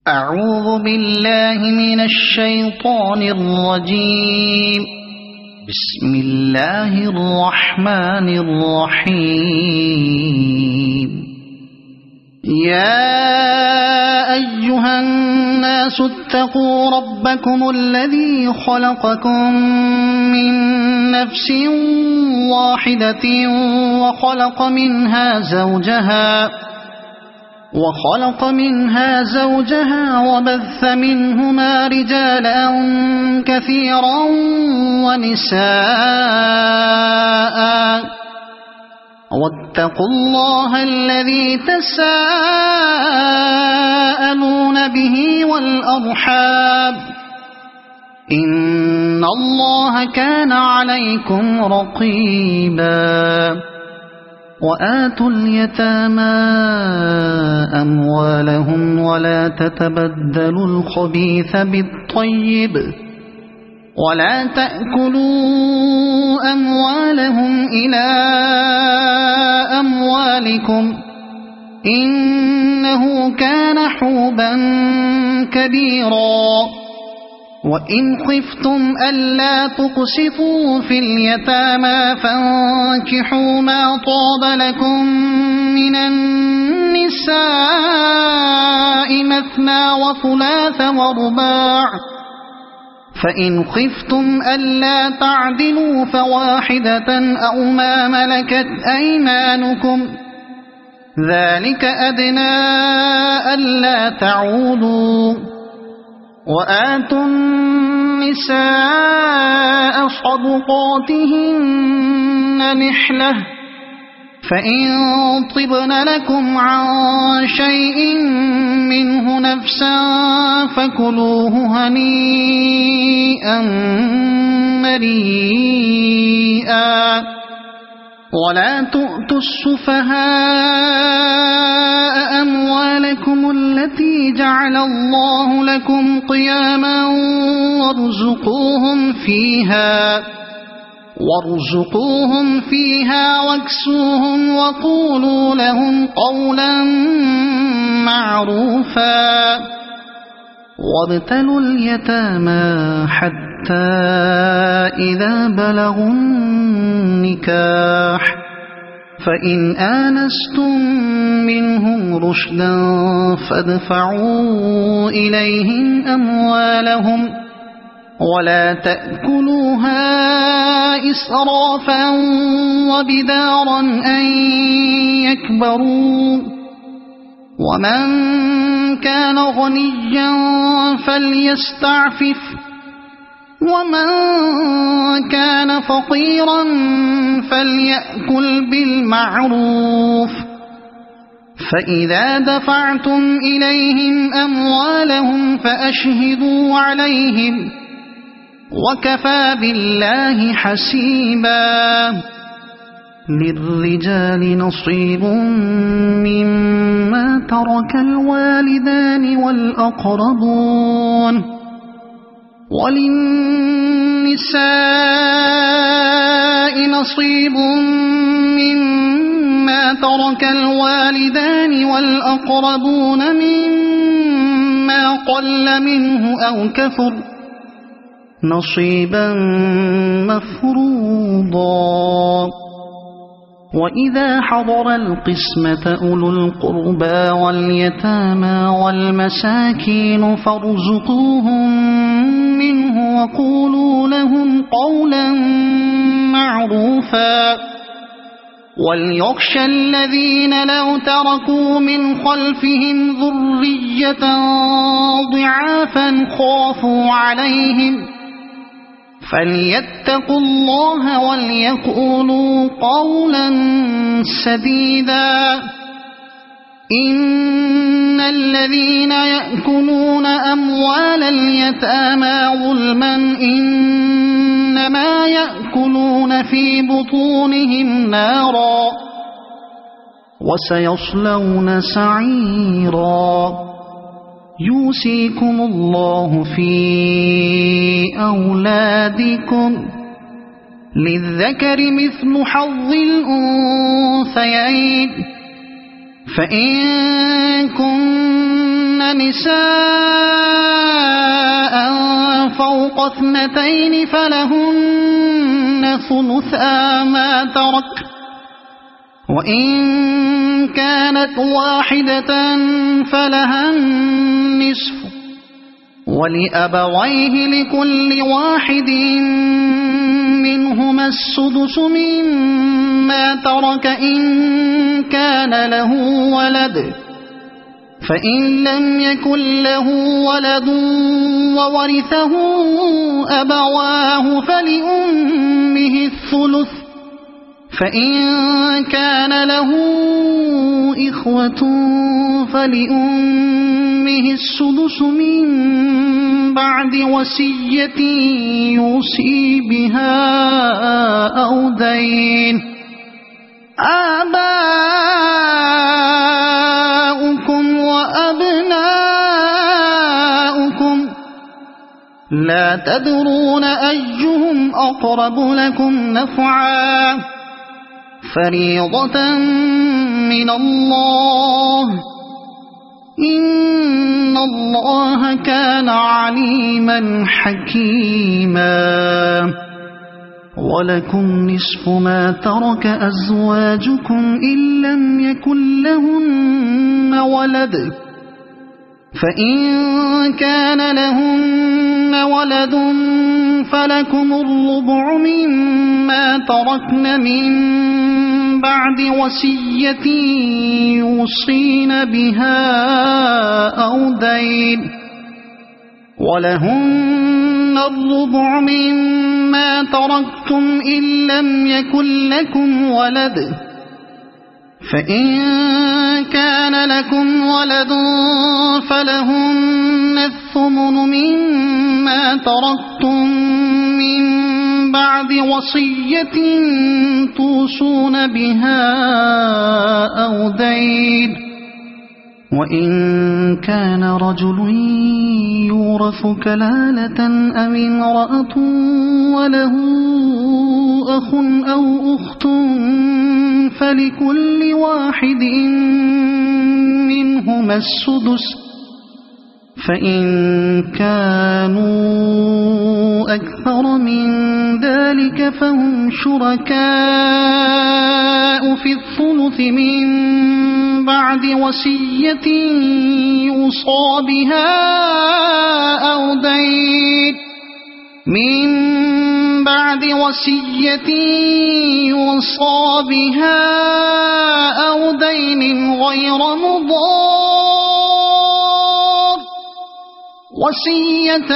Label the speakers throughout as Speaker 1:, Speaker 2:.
Speaker 1: أعوذ بالله من الشيطان الرجيم. بسم الله الرحمن الرحيم. يا أيها الناس اتقوا ربكم الذي خلقكم من نفس واحدة وخلق منها زوجها وبث منهما رجالا كثيرا ونساء واتقوا الله الذي تساءلون به والأرحام إن الله كان عليكم رقيبا. وآتوا اليتامى أموالهم ولا تتبدلوا الخبيث بالطيب ولا تأكلوا أموالهم إلى أموالكم إنه كان حوبا كبيرا. وإن خفتم ألا تقسطوا في اليتامى فانكحوا ما طاب لكم من النساء مثنى وثلاث ورباع فإن خفتم ألا تعدلوا فواحدة أو ما ملكت أيمانكم ذلك أدنى ألا تعولوا. وآتوا النساء صدقاتهن نحلة فإن طبن لكم عن شيء منه نفسا فكلوه هنيئا مريئا. ولا تؤتوا السفهاء أموالكم التي جعل الله لكم قياما وارزقوهم فيها واكسوهم وقولوا لهم قولا معروفا. وابتلوا اليتامى حتى إذا بلغوا النكاح فإن آنستم منهم رشدا فادفعوا إليهم أموالهم ولا تأكلوها إسرافا وبدارا أن يكبروا. ومن كان غنيا فليستعفف ومن كان فقيرا فليأكل بالمعروف. فإذا دفعتم إليهم أموالهم فأشهدوا عليهم وكفى بالله حسيبا. للرجال نصيب مما ترك الوالدان والأقربون وللنساء نصيب مما ترك الوالدان والأقربون مما قل منه أو كثر نصيبا مفروضا. وإذا حضر القسمة أولو القربى واليتامى والمساكين فارزقوهم منه وقولوا لهم قولا معروفا. وليخشى الذين لو تركوا من خلفهم ذرية ضعافا خافوا عليهم فليتقوا الله وليقولوا قولا سديدا. إن الذين يأكلون أموال اليتامى ظلما إنما يأكلون في بطونهم نارا وسيصلون سعيرا. يوصيكم الله في أولادكم للذكر مثل حظ الأنثيين فإن كن نساء فوق 2 فلهن ثلثا ما ترك، وإن كانت واحدة فلها النصف، ولأبويه لكل واحد منهما السدس مما ترك إن كان له ولد، فإن لم يكن له ولد وورثه أبواه فلأمه الثلث، فإن كان له إخوة فلأمه السدس من بعد وصية يوصي بها أو دين. آباؤكم وأبناؤكم لا تدرون أيهم أقرب لكم نفعا، فريضة من الله، إن الله كان عليما حكيما. ولكم نصف ما ترك أزواجكم إن لم يكن لهن ولد، فإن كان لهن ولد فلكم الربع مما تركن من بعد وصية يوصين بها أو دين، ولهن الربع مما تركتم إن لم يكن لكم ولد، فإن كان لكم ولد فلهن الثمن مما تركتم من بعد وصية توصون بها أو دين. وإن كان رجل يورث كلالة أو امرأة وله أخ أو أخت فلكل واحد منهما السدس، فإن كانوا أكثر من ذلك فهم شركاء في الثلث من بعد وصية يوصى بها أو دين، من بعد وصية يوصى بها أو دين غير مضار، وصية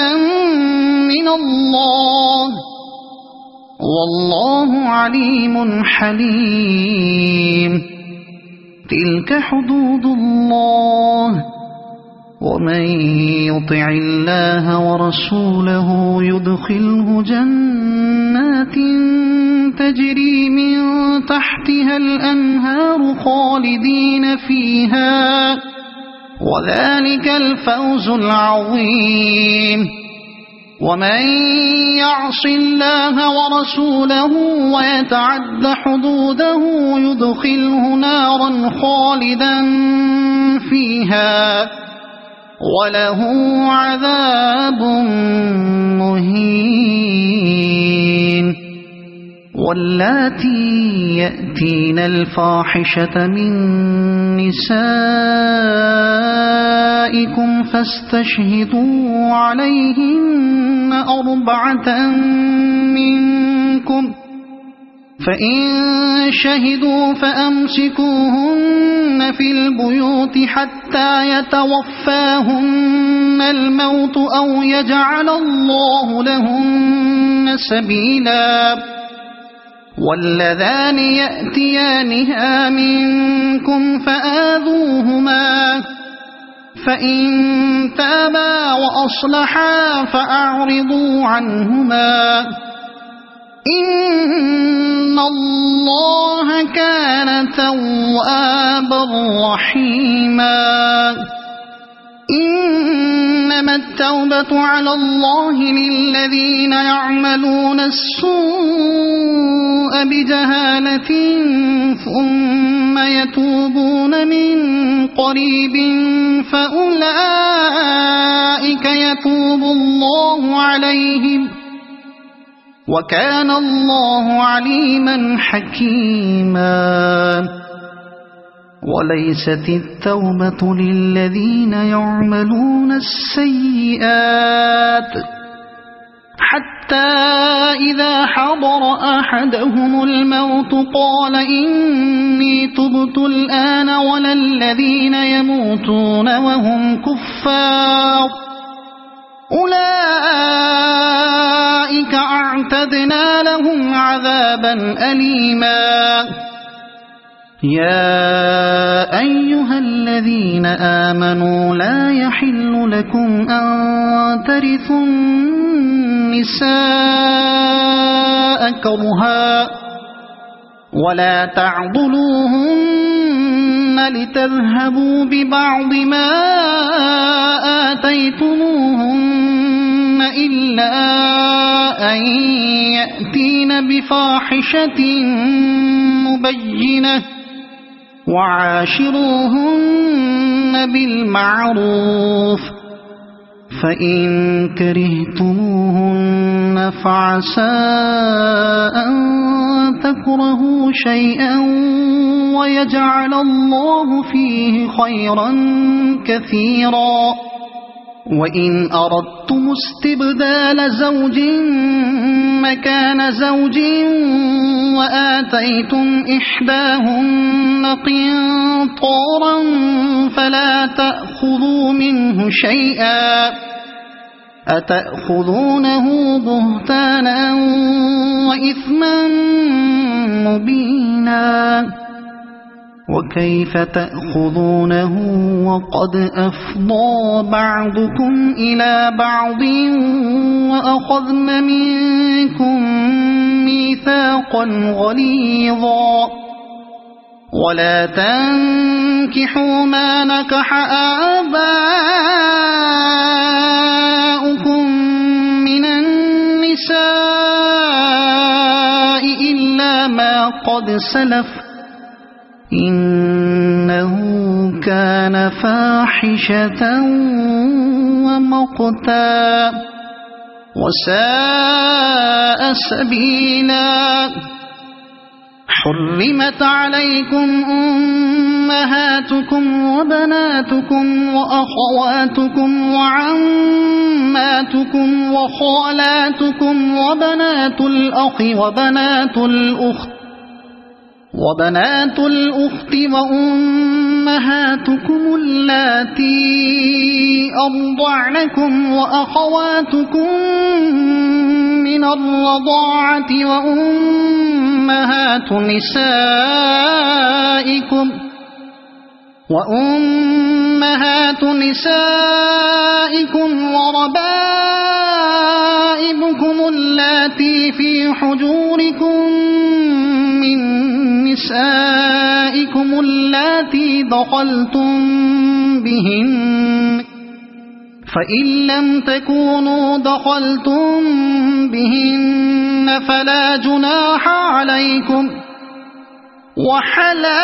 Speaker 1: من الله، والله عليم حليم. تلك حدود الله، ومن يطع الله ورسوله يدخله جنات تجري من تحتها الأنهار خالدين فيها، وذلك الفوز العظيم. ومن يعص الله ورسوله ويتعد حدوده يدخله نارا خالدا فيها وله عذاب مهين. واللاتي يأتين الفاحشة من نسائكم فاستشهدوا عليهن 4 منكم، فإن شهدوا فأمسكوهن في البيوت حتى يتوفاهن الموت أو يجعل الله لهن سبيلا. واللذان يأتيانها منكم فآذوهما، فإن تابا وأصلحا فأعرضوا عنهما، إن الله كان توابا رحيما. إنما التوبة على الله للذين يعملون السوء بجهالة ثم ثم يتوبون من قريب فأولئك يتوب الله عليهم وكان الله عليما حكيما وليست التوبة للذين يعملون السيئات حتى إذا حضر أحدهم الموت قال إني تبت الآن ولا الذين يموتون وهم كفار أولئك أعتدنا لهم عذابا أليما يا أيها الذين آمنوا لا يحل لكم أن ترثوا النساء كرها ولا تعضلوهن لتذهبوا ببعض ما آتيتموهن إلا أن يأتين بفاحشة مبينة وعاشروهن بالمعروف فإن كرهتموهن فعسى أن تكرهوا شيئا ويجعل الله فيه خيرا كثيرا وإن أردتم استبدال زوج مكان زوج وآتيتم إحداهن قنطارا فلا تأخذوا منه شيئا أتأخذونه بهتانا وإثما مبينا وكيف تأخذونه وقد أفضى بعضكم إلى بعض وأخذن منكم ميثاقا غليظا ولا تنكحوا ما نكح آباؤكم من النساء إلا ما قد سلف إنه كان فاحشة ومقتا وساء سبيلا حرمت عليكم أمهاتكم وبناتكم وأخواتكم وعماتكم وخالاتكم وبنات الأخ وبنات الأخت وأمهاتكم اللاتي أرضعنكم وأخواتكم من الرضاعة وأمهات نسائكم وربائبكم اللاتي في حجوركم من نسائكم اللاتي دخلتم بهن فإن لم تكونوا دخلتم بهن فلا جناح عليكم وحلائل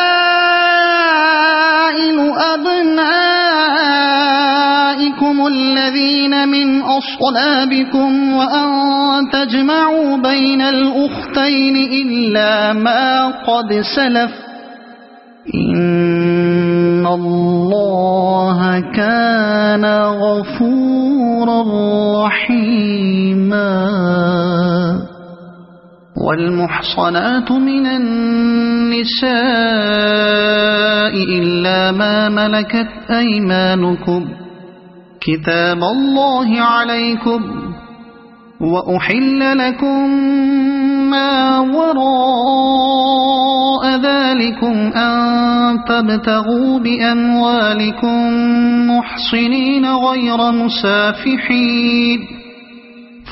Speaker 1: أبنائكم الذين من أصلابكم وأن تجمعوا بين الأختين إلا ما قد سلف إن الله كان غفورا رحيما والمحصنات من النساء إلا ما ملكت أيمانكم كتاب الله عليكم وأحل لكم ما وراء ذلكم أن تبتغوا بأموالكم محصنين غير مسافحين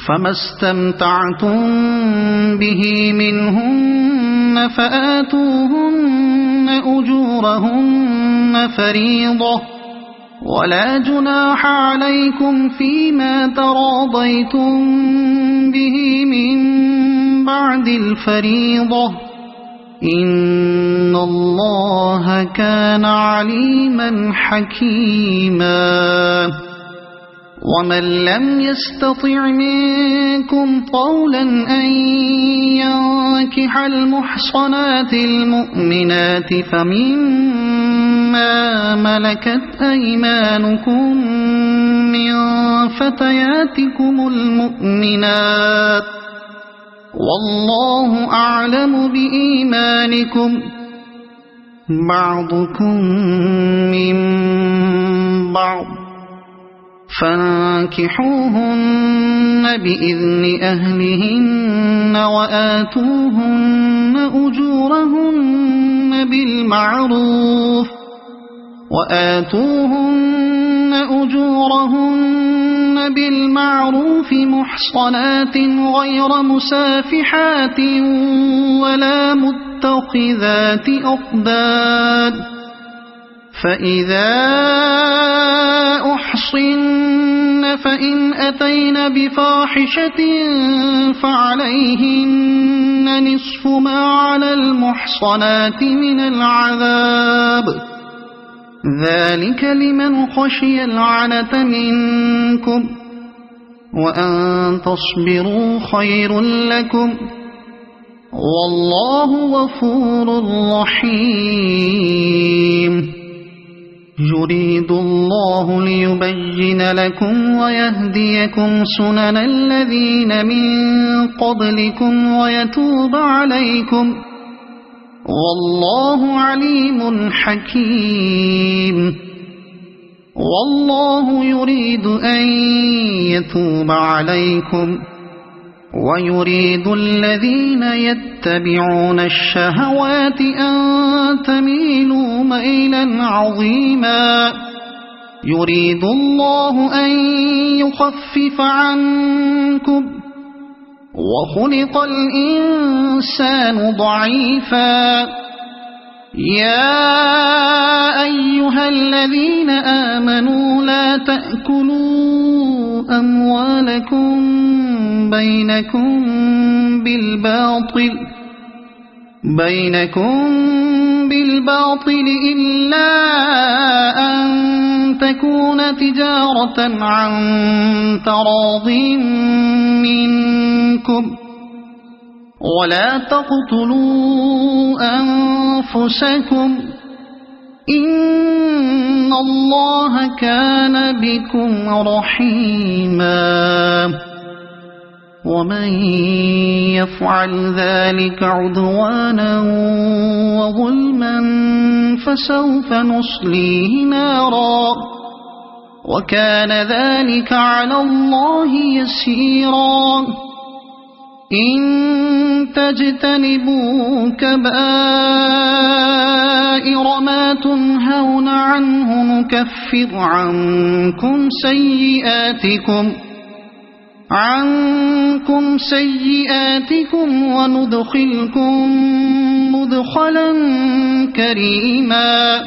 Speaker 1: فما استمتعتم به منهن فآتوهن أجورهن فريضة ولا جناح عليكم فيما تراضيتم به من بعد الفريضة إن الله كان عليما حكيما ومن لم يستطع منكم طولا أن ينكح المحصنات المؤمنات فمما ملكت أيمانكم من فتياتكم المؤمنات والله أعلم بإيمانكم بعضكم من بعض فانكحوهن بإذن أهلهن وآتوهن أجورهن بالمعروف محصنات غير مسافحات ولا متخذات أخدان فإذا أحصن فإن أتين بفاحشة فعليهن نصف ما على المحصنات من العذاب ذلك لمن خشي العنة منكم وأن تصبروا خير لكم والله غفور رحيم يريد الله ليبين لكم ويهديكم سنن الذين من قبلكم ويتوب عليكم والله عليم حكيم والله يريد أن يتوب عليكم ويريد الذين يتبعون الشهوات أن تميلوا ميلا عظيما يريد الله أن يخفف عنكم وخلق الإنسان ضعيفا يا أيها الذين آمنوا لا تأكلوا أموالكم بينكم بالباطل إلا أن تكون تجارة عن تراض منكم ولا تقتلوا أنفسكم إن الله كان بكم رحيما ومن يفعل ذلك عدوانا وظلما فسوف نصليه نارا وكان ذلك على الله يسيرا إن تجتنبوا كبائر ما تنهون عنه نكفر عنكم سيئاتكم وندخلكم مدخلا كريما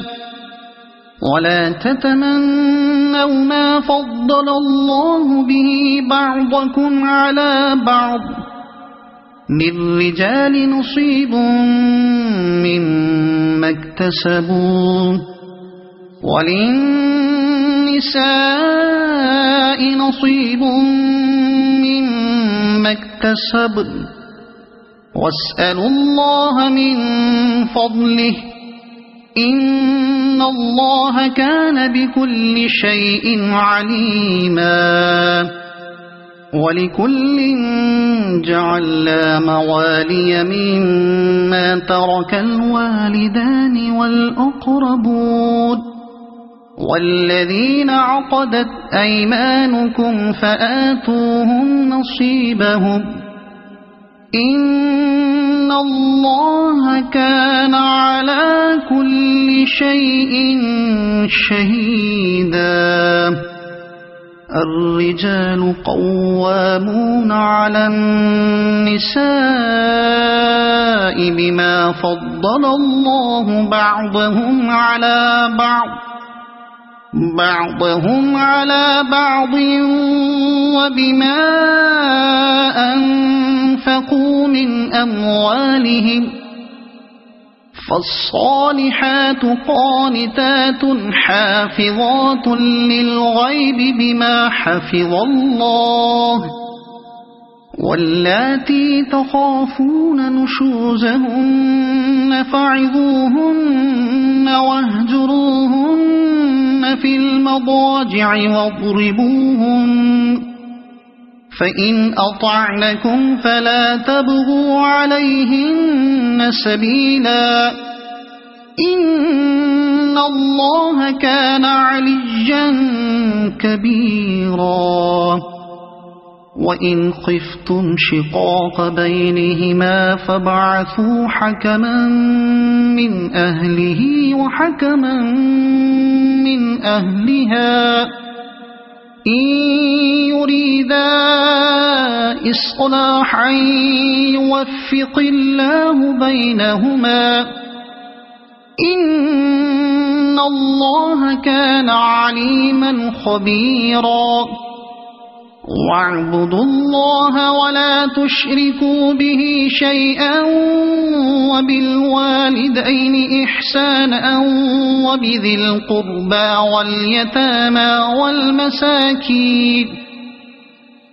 Speaker 1: ولا تتمنوا ما فضل الله به بعضكم على بعض للرجال نصيب مما اكتسبوا وللنساء نصيب مما اكتسبن واسألوا الله من فضله إن الله كان بكل شيء عليما ولكل جعلنا موالي مما ترك الوالدان والأقربون والذين عقدت أيمانكم فآتوهم نصيبهم إن الله كان على كل شيء شهيدا الرجال قوامون على النساء بما فضل الله بعضهم على بعض وبما أنفقوا من أموالهم فالصالحات قانتات حافظات للغيب بما حفظ الله واللاتي تخافون نشوزهن فعظوهن واهجروهن في المضاجع واضربوهن فإن أطعنكم فلا تبغوا عليهن سبيلا إن الله كان عليا كبيرا وإن خفتم شقاق بينهما فابعثوا حكما من أهله وحكما من أهلها إن يريدا إصلاحا يوفق الله بينهما إن الله كان عليما خبيرا واعبدوا الله ولا تشركوا به شيئا وبالوالدين إحسانا وبذي القربى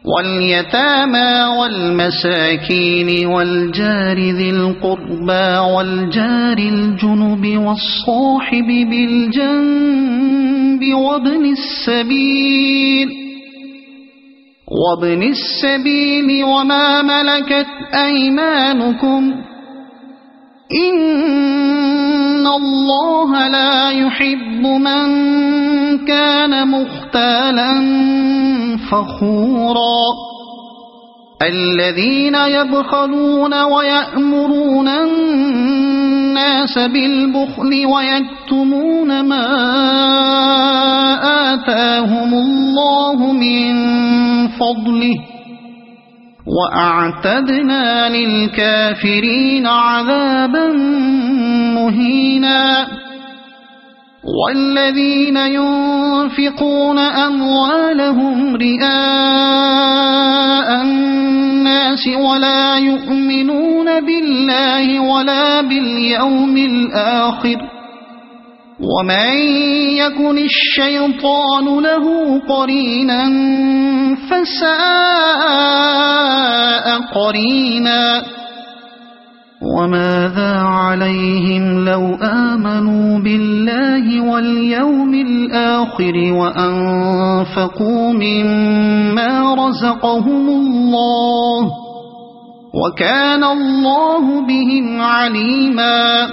Speaker 1: واليتامى والمساكين والجار ذي القربى والجار الجنب والصاحب بالجنب وابن السبيل وما ملكت أيمانكم إن الله لا يحب من كان مختالا فخورا الذين يبخلون ويأمرون الناس بالبخل ويكتمون ما آتاهم الله من فضله وأعتدنا للكافرين عذابا مهينا والذين ينفقون أموالهم رئاء الناس ولا يؤمنون بالله ولا باليوم الآخر ومن يكن الشيطان له قرينا فساء قرينا وماذا عليهم لو آمنوا بالله واليوم الآخر وأنفقوا مما رزقهم الله وكان الله بهم عليما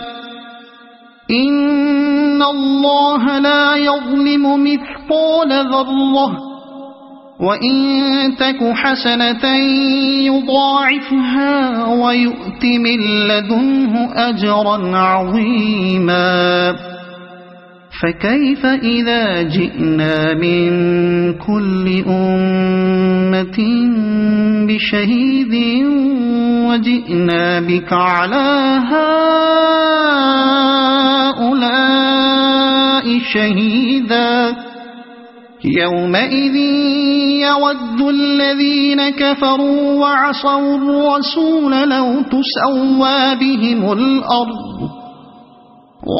Speaker 1: إن الله لا يظلم مثقال ذرة وإن تك حسنة يضاعفها ويؤت من لدنه أجرا عظيما فكيف إذا جئنا من كل أمة بشهيد وجئنا بك على هؤلاء شهيدا يومئذ يود الذين كفروا وعصوا الرسول لو تسوى بهم الأرض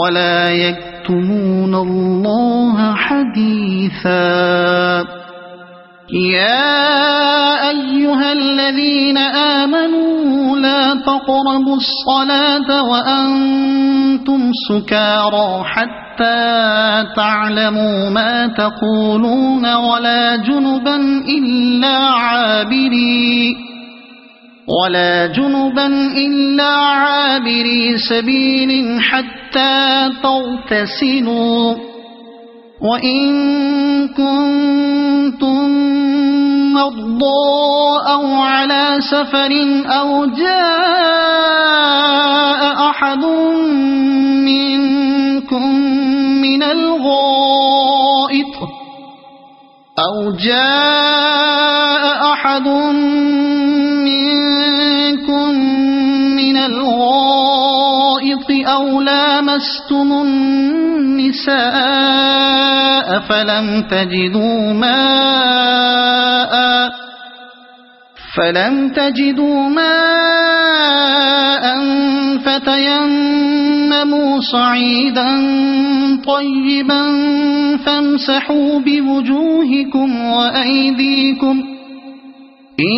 Speaker 1: ولا يكتمون الله حديثا يا أيها الذين آمنوا لا تقربوا الصلاة وأنتم سكارى حتى تعلموا ما تقولون ولا جنبا إلا عابري سبيل حتى تغتسلوا وإن كنتم مرضى أو على سفر أو جاء أحد منكم من الغائط أو لامستم النساء فلم تجدوا ماء فتيمموا صعيدا طيبا فامسحوا بوجوهكم وأيديكم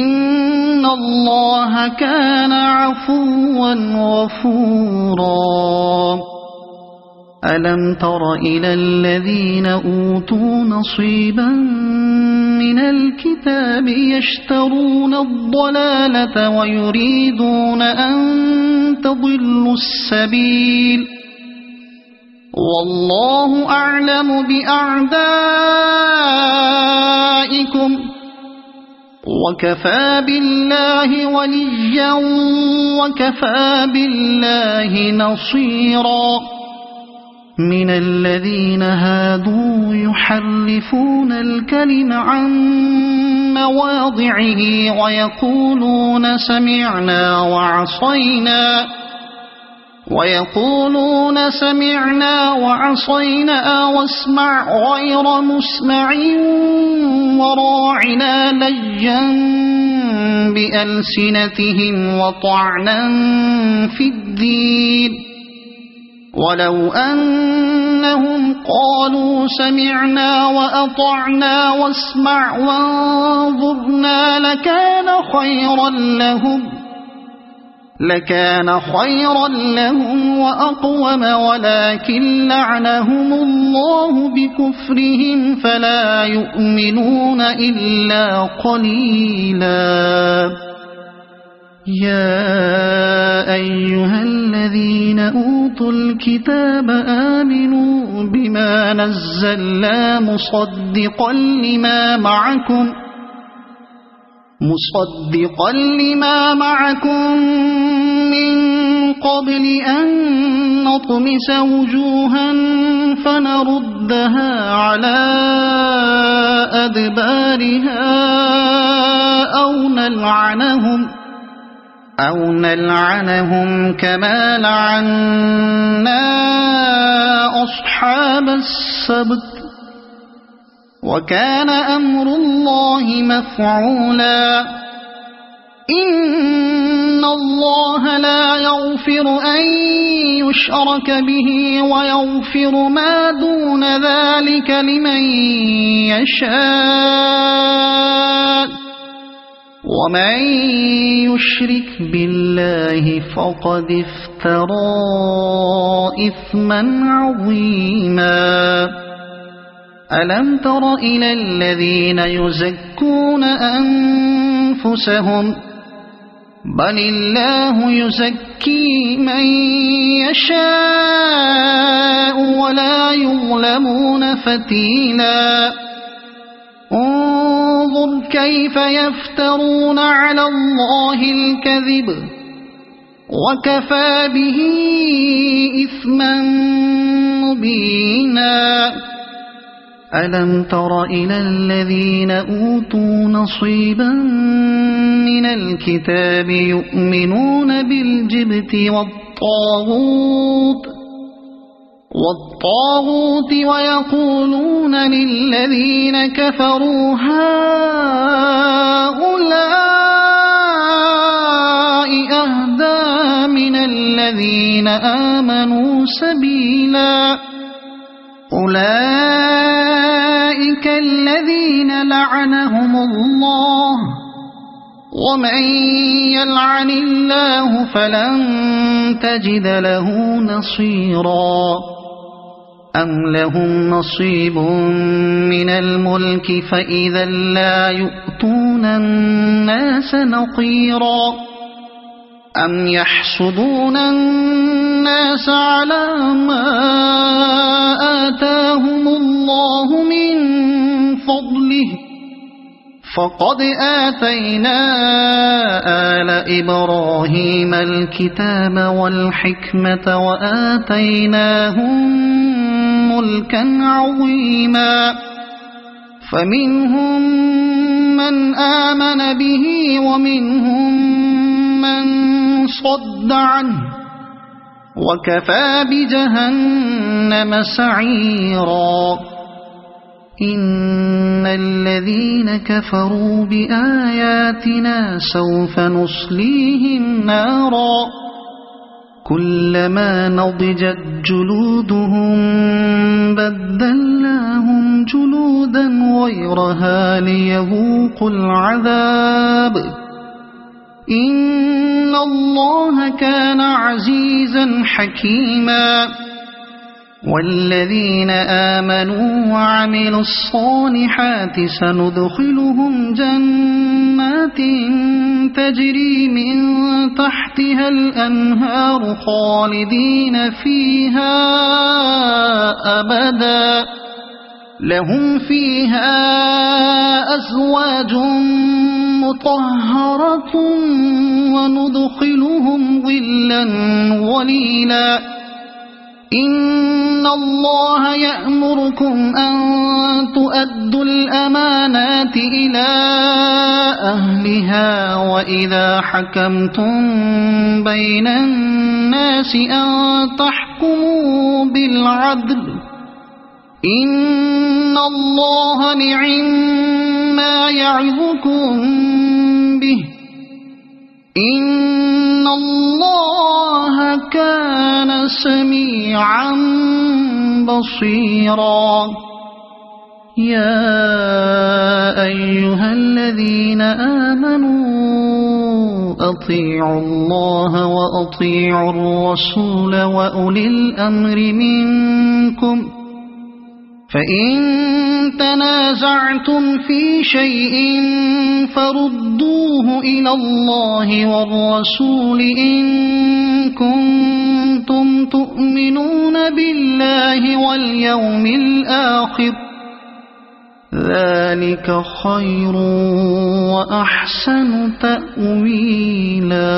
Speaker 1: إن الله كان عفوا غفورا ألم تر إلى الذين أوتوا نصيبا من الكتاب يشترون الضلالة ويريدون أن تضلوا السبيل والله أعلم بأعدائكم وكفى بالله وليا وكفى بالله نصيرا من الذين هادوا يحرفون الكلم عن مواضعه ويقولون سمعنا وعصينا واسمع غير مسمع وراعنا ليا بألسنتهم وطعنا في الدين ولو أنهم قالوا سمعنا وأطعنا واسمع وانظرنا لكان خيرا لهم وأقوم ولكن لعنهم الله بكفرهم فلا يؤمنون إلا قليلا يا أيها الذين أوتوا الكتاب آمنوا بما نزلنا مصدقا لما معكم من قبل أن نطمس وجوها فنردها على أدبارها أو نلعنهم كما لعنا أصحاب السبت وكان أمر الله مفعولا إن الله لا يغفر أن يشرك به ويغفر ما دون ذلك لمن يشاء ومن يشرك بالله فقد افترى إثما عظيما ألم تر إلى الذين يزكون أنفسهم بل الله يزكي من يشاء ولا يظلمون فتيلا انظر كيف يفترون على الله الكذب وكفى به إثما مبينا ألم تر إلى الذين أوتوا نصيبا من الكتاب يؤمنون بالجبت والطاغوت ويقولون للذين كفروا هؤلاء أهدى من الذين آمنوا سبيلا أولئك الذين لعنهم الله ومن يلعن الله فلن تجد له نصيرا أم لهم نصيب من الملك فإذا لا يؤتون الناس نقيرا أم يحسدون الناس على ما آتاهم الله من فضله فقد آتينا آل إبراهيم الكتاب والحكمة وآتيناهم ملكا عظيما فمنهم من آمن به ومنهم من صد عنه وكفى بجهنم سعيرا إن الذين كفروا بآياتنا سوف نصليهم نارا كلما نضجت جلودهم بدلناهم جلودا غيرها ليذوقوا العذاب إن الله كان عزيزا حكيما والذين آمنوا وعملوا الصالحات سندخلهم جنات تجري من تحتها الأنهار خالدين فيها أبدا لهم فيها أزواج مطهرة وندخلهم ظلا ظليلا إن الله يأمركم أن تؤدوا الأمانات إلى أهلها وإذا حكمتم بين الناس أن تحكموا بالعدل إن الله نعما يعظكم به إن الله كان سميعا بصيرا يا أيها الذين آمنوا أطيعوا الله وأطيعوا الرسول وأولي الأمر منكم فإن تنازعتم في شيء فردوه إلى الله والرسول إن كنتم تؤمنون بالله واليوم الآخر ذلك خير وأحسن تأويلا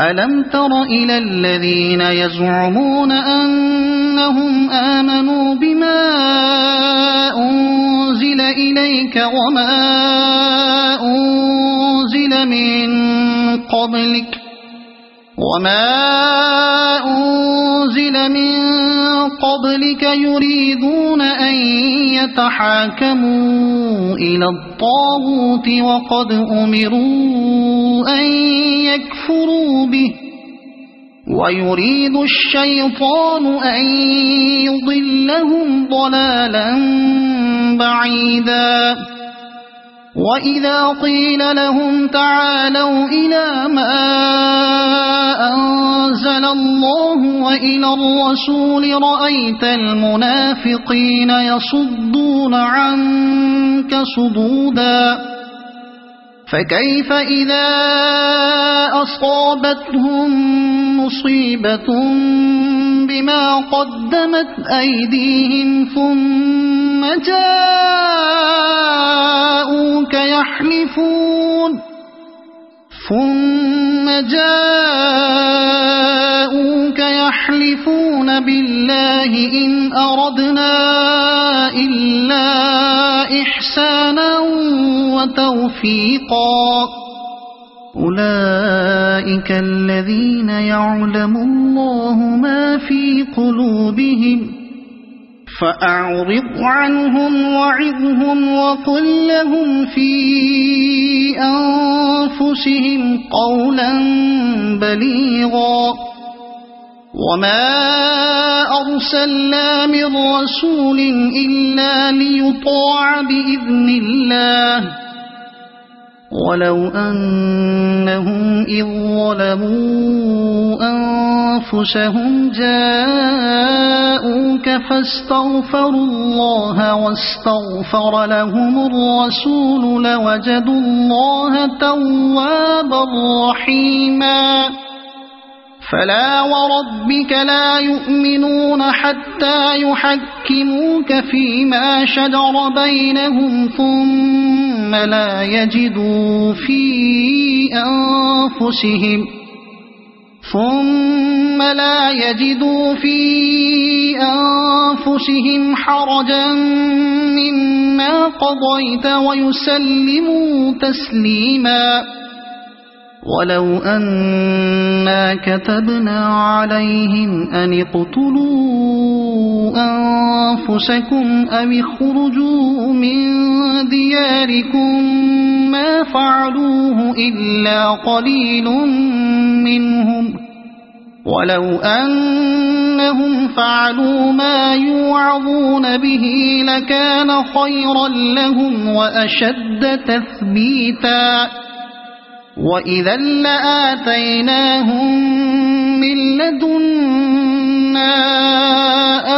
Speaker 1: ألم تر إلى الذين يزعمون أنهم آمنوا بما أنزل إليك وما أنزل من قبلك يريدون أن يتحاكموا إلى الطاغوت وقد أمروا أن يكفروا به ويريد الشيطان أن يضلهم ضلالا بعيدا وإذا قيل لهم تعالوا إلى ما أنزل الله وإلى الرسول رأيت المنافقين يصدون عنك صدودا فكيف إذا أصابتهم مصيبة بما قدمت أيديهم ثم جاءوك يحلفون بالله إن أردنا إلا إحسانا وتوفيقا أولئك الذين يعلم الله ما في قلوبهم فأعرض عنهم وعظهم وقل لهم في أنفسهم قولا بليغا وما أرسلنا من رسول إلا ليطاع بإذن الله ولو أنهم إذ ظلموا أنفسهم جاءوك فاستغفروا الله واستغفر لهم الرسول لوجدوا الله توابا رحيما فلا وربك لا يؤمنون حتى يحكموك فيما شجر بينهم ثم لا يجدوا في أنفسهم حرجا مما قضيت ويسلموا تسليما ولو أنا كتبنا عليهم أن اقتلوا أنفسكم أو اخرجوا من دياركم ما فعلوه إلا قليل منهم ولو أنهم فعلوا ما يوعظون به لكان خيرا لهم وأشد تثبيتا وإذا لآتيناهم من لدنا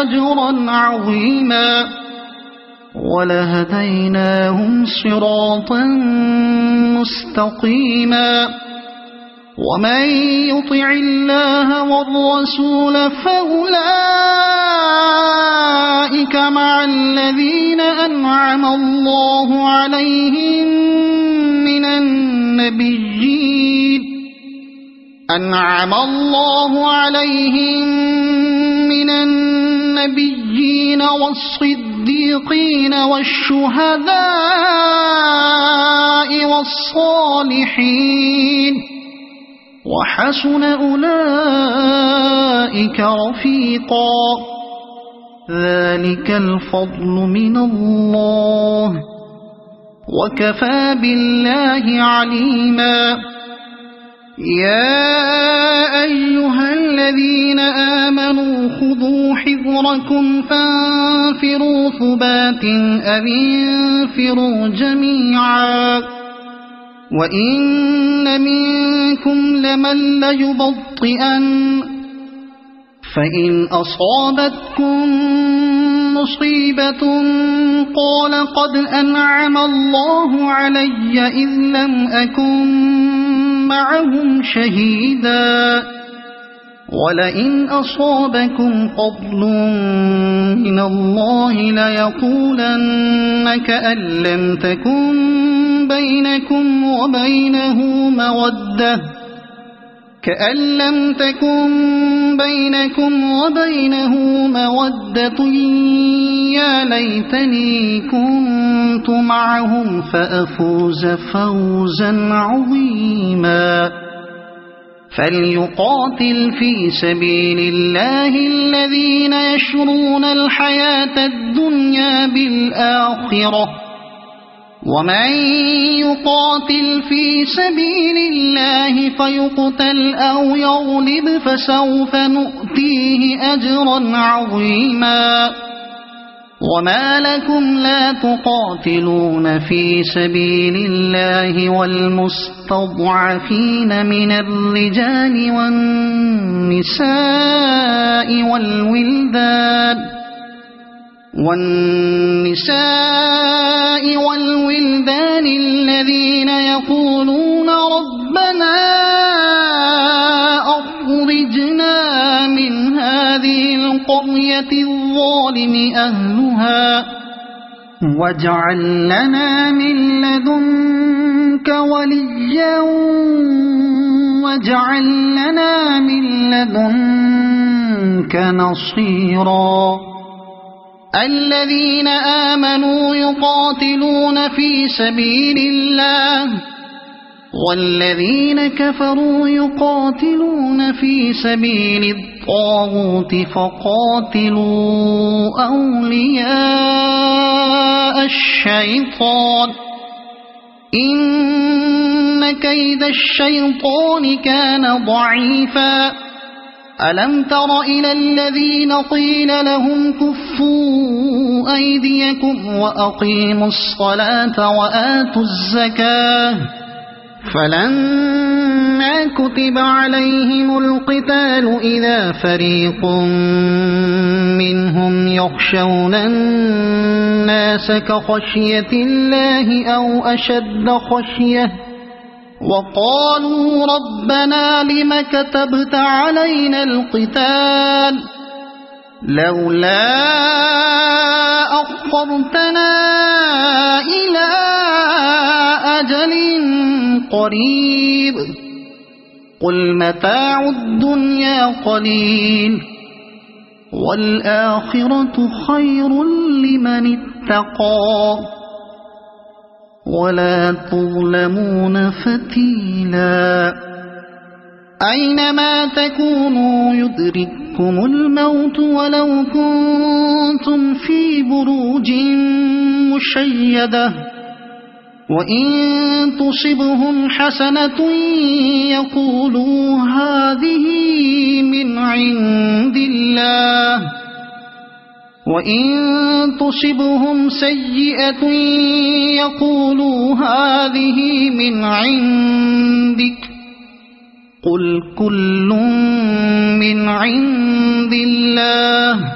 Speaker 1: أجرا عظيما ولهديناهم صراطا مستقيما ومن يطع الله والرسول فأولئك مع الذين أنعم الله عليهم من النبيين والصديقين والشهداء والصالحين وحسن أولئك رفيقا ذلك الفضل من الله وكفى بالله عليما يا أيها الذين آمنوا خذوا حذركم فانفروا ثبات أو انفروا جميعا وإن منكم لمن ليبطئن فإن أصابتكم مصيبة قال قد أنعم الله علي إذ لم أكن معهم شهيدا ولئن أصابكم فضل من الله ليقولن كأن لم تكن بينكم وبينه مودة يا ليتني كنت معهم فأفوز فوزا عظيما فليقاتل في سبيل الله الذين يشرون الحياة الدنيا بالآخرة ومن يقاتل في سبيل الله فيقتل أو يغلب فسوف نؤتيه أجرا عظيما وما لكم لا تقاتلون في سبيل الله والمستضعفين من الرجال والنساء والولدان الذين يقولون ربنا أخرجنا من هذه القرية الظالم أهلها واجعل لنا من لدنك وليا واجعل لنا من لدنك نصيرا الذين آمنوا يقاتلون في سبيل الله والذين كفروا يقاتلون في سبيل الطاغوت فقاتلوا أولياء الشيطان إن كيد الشيطان كان ضعيفا ألم تر إلى الذين قيل لهم كفوا أيديكم وأقيموا الصلاة وآتوا الزكاة فلما كتب عليهم القتال إذا فريق منهم يخشون الناس كخشية الله أو أشد خشية وقالوا ربنا لم كتبت علينا القتال لولا أخرتنا إلى أجل قريب قل متاع الدنيا قليل والآخرة خير لمن اتقى ولا تظلمون فتيلا أينما تكونوا يدرككم الموت ولو كنتم في بروج مشيدة وإن تصبهم حسنة يقولوا هذه من عند الله، وإن تصبهم سيئة يقولوا هذه من عندك، قل كل من عند الله،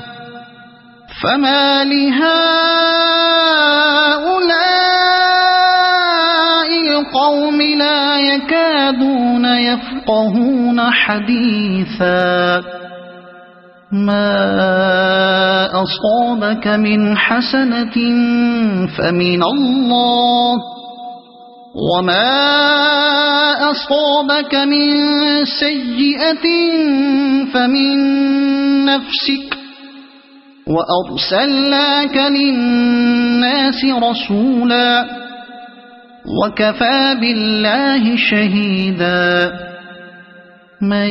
Speaker 1: فما لهؤلاء القوم لا يكادون يفقهون حديثا. ما أصابك من حسنة فمن الله، وما أصابك من سيئة فمن نفسك، وأرسلناك للناس رسولا، وكفى بالله شهيدا. من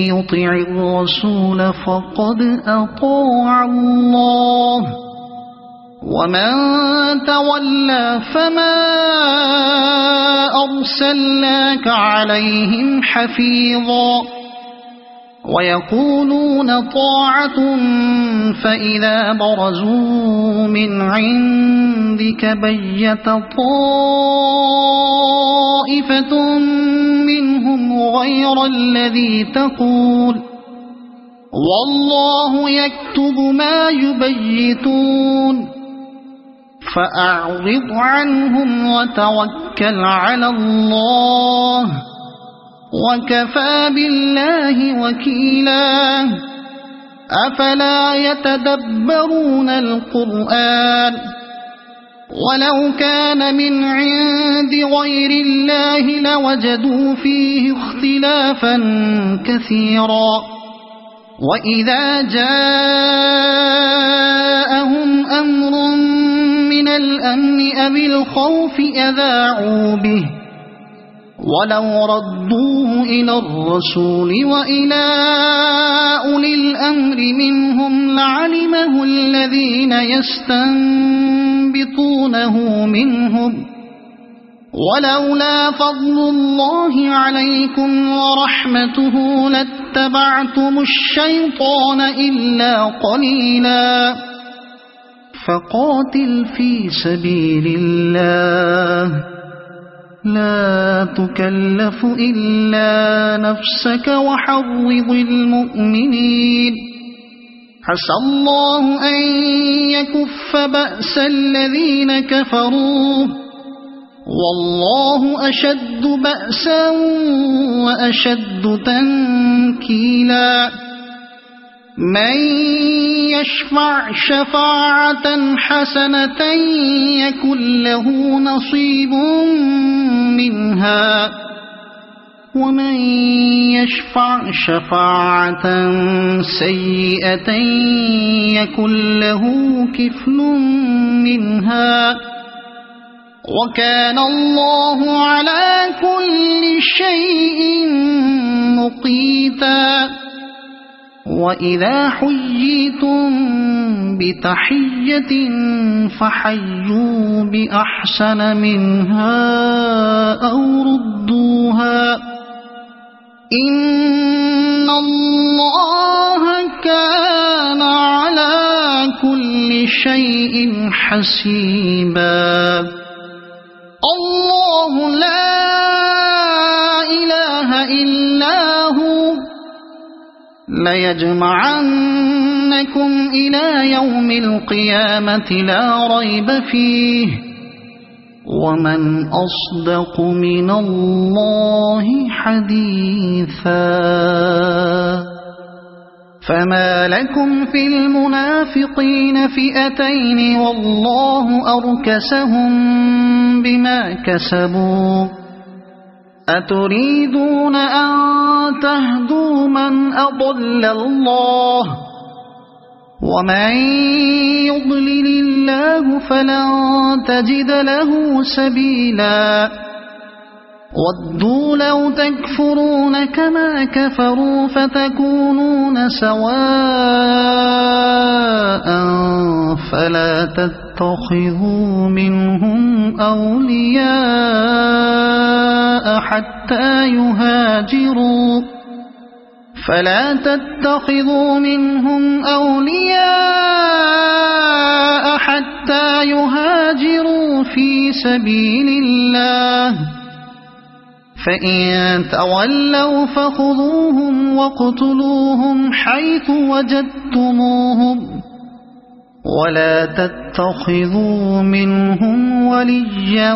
Speaker 1: يطع الرسول فقد أطاع الله، ومن تولى فما أرسلناك عليهم حفيظا. ويقولون طاعة فإذا برزوا من عندك بيت طائفة منهم غير الذي تقول، والله يكتب ما يبيتون، فأعرض عنهم وتوكل على الله، وكفى بالله وكيلا. أفلا يتدبرون القرآن؟ ولو كان من عند غير الله لوجدوا فيه اختلافا كثيرا. وإذا جاءهم أمر من الأمن أو الخوف أذاعوا به، ولو ردوه إلى الرسول وإلى أولي الأمر منهم لعلمه الذين يستنبطونه منهم، ولولا فضل الله عليكم ورحمته لاتبعتم الشيطان إلا قليلا. فقاتل في سبيل الله، لا تكلف إلا نفسك وحرض المؤمنين، عسى الله أن يكف بأس الذين كفروا، والله أشد بأسا وأشد تنكيلا. من يشفع شفاعة حسنة يكن له نصيب منها، ومن يشفع شفاعة سيئة يكن له كفل منها، وكان الله على كل شيء مقيتا. وإذا حييتم بتحية فحيوا بأحسن منها أو ردوها، إن الله كان على كل شيء حسيبا. الله لا إله إلا هو، ليجمعنكم إلى يوم القيامة لا ريب فيه، ومن أصدق من الله حديثا. فما لكم في المنافقين فئتين والله أركسهم بما كسبوا، أتريدون أن تهدوا من أضل الله، ومن يضلل الله فلن تجد له سبيلا. ودوا لو تكفرون كما كفروا فتكونون سواء فلا تتخذوا منهم أولياء حتى يهاجروا فلا تتخذوا منهم أولياء حتى يهاجروا في سبيل الله فإن تولوا فخذوهم واقتلوهم حيث وجدتموهم ولا تتخذوا منهم وليا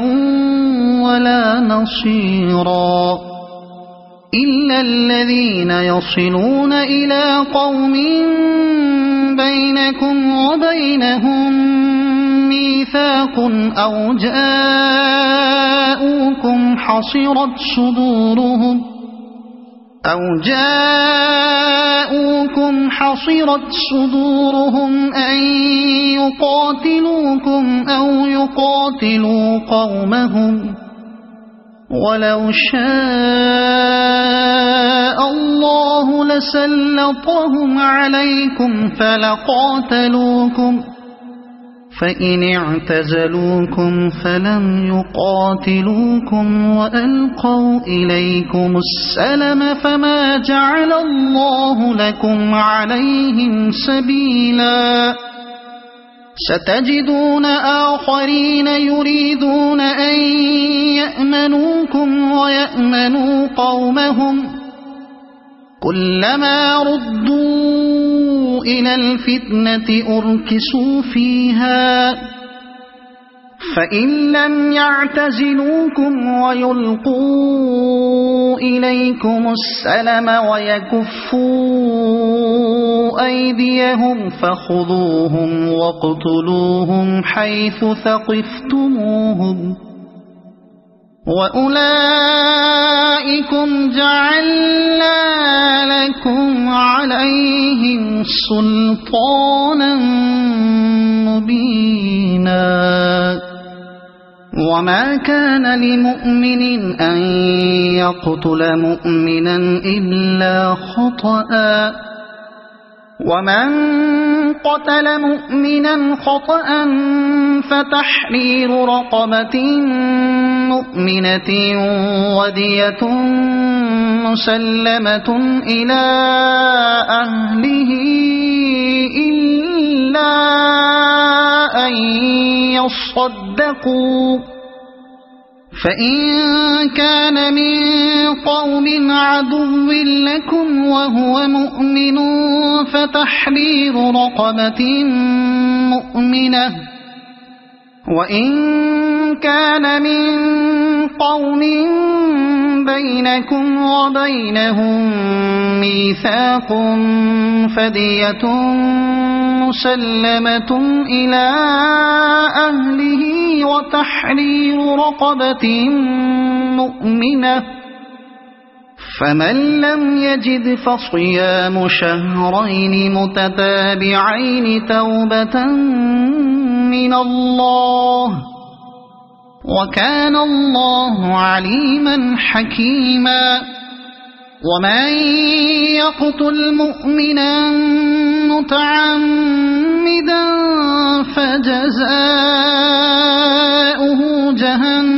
Speaker 1: ولا نصيرا إلا الذين يصلون إلى قوم بينكم وبينهم ميثاق أو جاءوكم حصرت صدورهم أن يقاتلوكم أو يقاتلوا قومهم ولو شاء الله لسلطهم عليكم فلقاتلوكم فإن اعتزلوكم فلم يقاتلوكم وألقوا إليكم السلم فما جعل الله لكم عليهم سبيلا ستجدون آخرين يريدون أن يأمنوكم ويأمنوا قومهم كلما ردوا إلى الفتنة أركسوا فيها فإن لم يعتزلوكم ويلقوا إليكم السلم ويكفوا أيديهم فخذوهم واقتلوهم حيث ثقفتموهم وأولئكم جعلنا لكم عليهم سلطانا مبينا وما كان لمؤمن أن يقتل مؤمنا إلا خطأ ومن قتل مؤمنا خطأ فتحرير رقبة مؤمنة ودية مسلمة إلى أهله إلا أن يصدقوا فإن كان من قوم عدو لكم وهو مؤمن فتحرير رقبة مؤمنة وإن كان من قوم بينكم وبينهم ميثاق فدية مسلمة إلى أهله وتحرير رقبة مؤمنة فمن لم يجد فصيام شهرين متتابعين توبة من الله وكان الله عليما حكيما ومن يقتل مؤمنا متعمدا فجزاؤه جهنم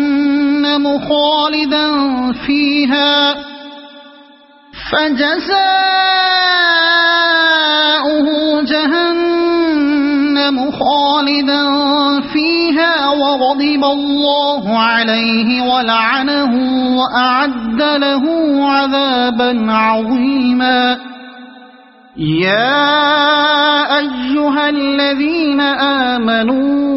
Speaker 1: خالدا فيها وغضب الله عليه ولعنه وأعد له عذابا عظيما يا أيها الذين آمنوا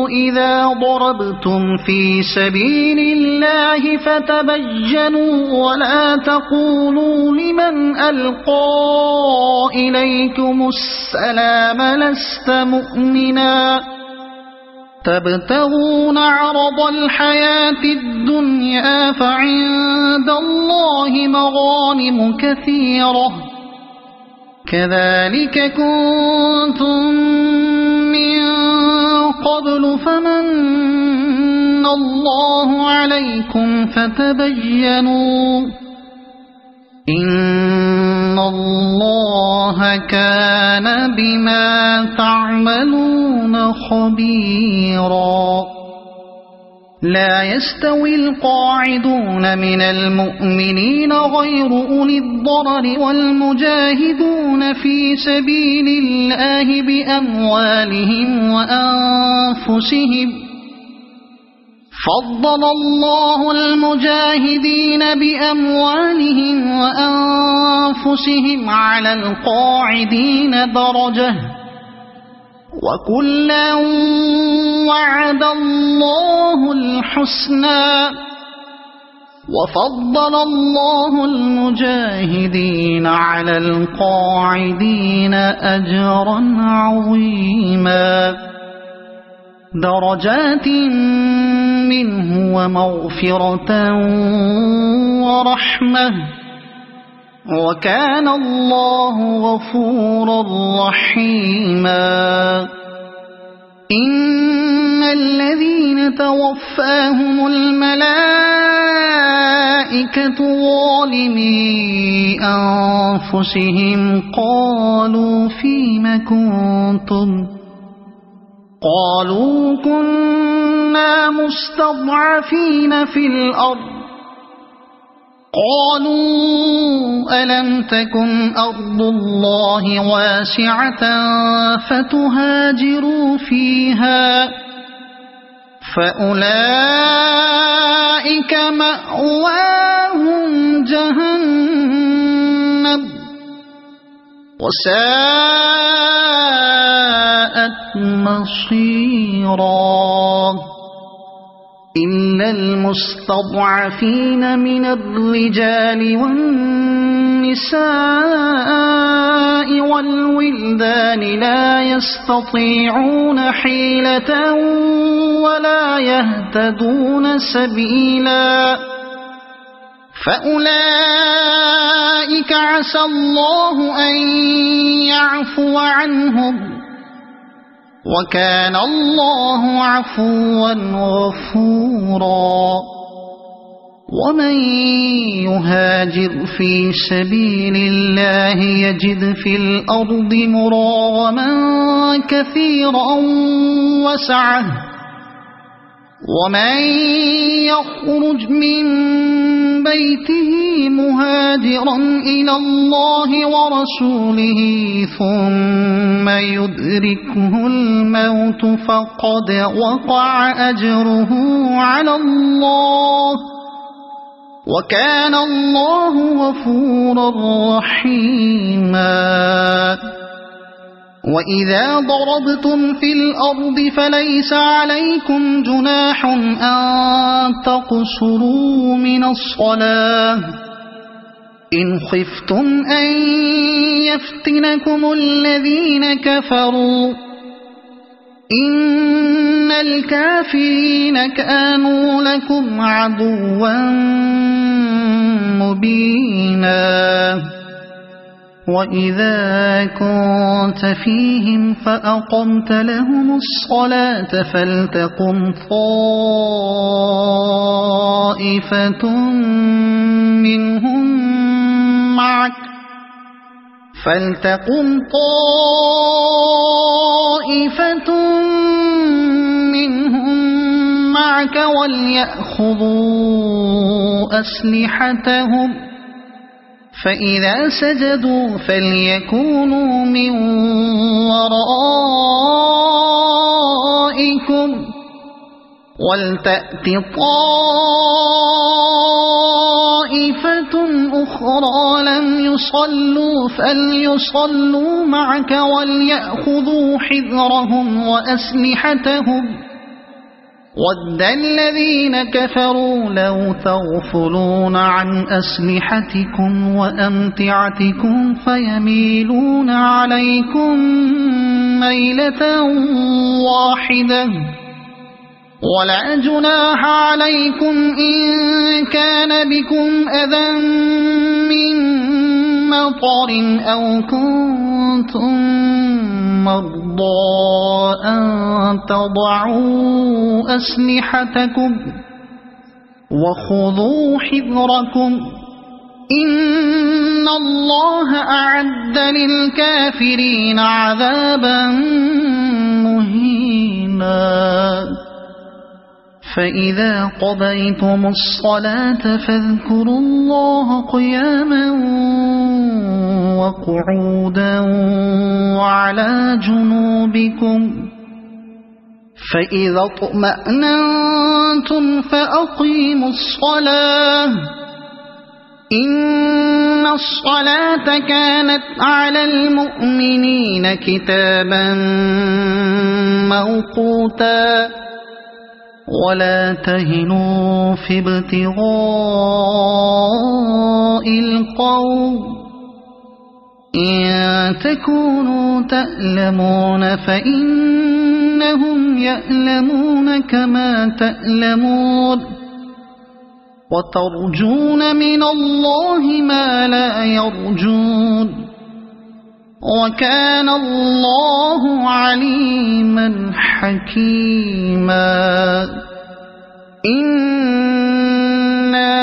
Speaker 1: إذا ضربتم في سبيل الله فتبينوا ولا تقولوا لمن ألقى إليكم السلام لست مؤمنا تبتغون عرض الحياة الدنيا فعند الله مغانم كثيرة كذلك كنتم من قبل فمن الله عليكم فتبينوا إن إن الله كان بما تعملون خبيرا لا يستوي القاعدون من المؤمنين غير أولي الضرر والمجاهدون في سبيل الله بأموالهم وأنفسهم فضل الله المجاهدين بأموالهم وأنفسهم على القاعدين درجة وكلا وعد الله الحسنى وفضل الله المجاهدين على القاعدين أجرا عظيما درجات منه ومغفرة ورحمة وكان الله غفورا رحيما إن الذين توفاهم الملائكة ظالمي أنفسهم قالوا فيم كنتم قالوا كنا مستضعفين في الأرض قالوا ألم تكن أرض الله واسعة فتهاجروا فيها فأولئك مأواهم جهنم وساءت مصيرا إلا المستضعفين من الرجال والنساء والولدان لا يستطيعون حيلة ولا يهتدون سبيلا فأولئك عسى الله أن يعفو عنهم وكان الله عفوا غفورا ومن يهاجر في سبيل الله يجد في الأرض مراغما كثيرا وسعة ومن يخرج من بيته مهاجرا إلى الله ورسوله ثم يدركه الموت فقد وقع أجره على الله وكان الله غفورا رحيما وإذا ضربتم في الأرض فليس عليكم جناح أن تقصروا من الصلاة إن خفتم أن يفتنكم الذين كفروا إن الكافرين كانوا لكم عدوا مبينا وإذا كنت فيهم فأقمت لهم الصلاة فلتقم طائفة منهم معك وليأخذوا أسلحتهم فإذا سجدوا فليكونوا من ورائكم ولتأت طائفة أخرى لم يصلوا فليصلوا معك وليأخذوا حذرهم وأسلحتهم ود الذين كفروا لو تغفلون عن أسلحتكم وأمتعتكم فيميلون عليكم ميلة واحدة ولا جناح عليكم إن كان بكم أذى من مطر أو كنتم مرضى أن تضعوا أسلحتكم وخذوا حذركم إن الله أعد للكافرين عذابا مهينا فإذا قضيتم الصلاة فاذكروا الله قياما وقعودا وعلى جنوبكم فإذا اطمأننتم فأقيموا الصلاة إن الصلاة كانت على المؤمنين كتابا موقوتا ولا تهنوا في ابتغاء القوم إن تكونوا تألمون فإنهم يألمون كما تألمون وترجون من الله ما لا يرجون وكان الله عليما حكيما إنا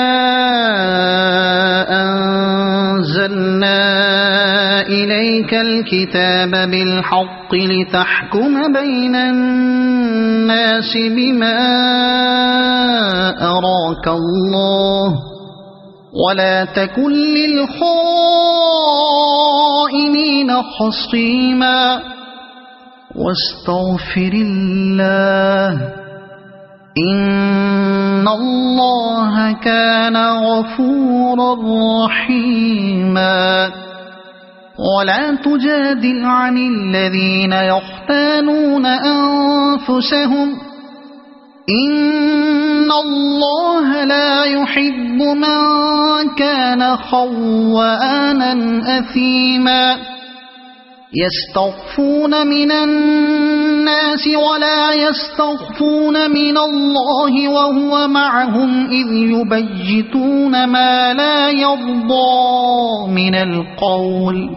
Speaker 1: أنزلنا إليك الكتاب بالحق لتحكم بين الناس بما أراك الله ولا تكن للخائنين خصيما واستغفر الله إن الله كان غفورا رحيما ولا تجادل عن الذين يختانون أنفسهم إن الله لا يحب من كان خوانا أثيما يستخفون من الناس ولا يستخفون من الله وهو معهم إذ يبيتون ما لا يرضى من القول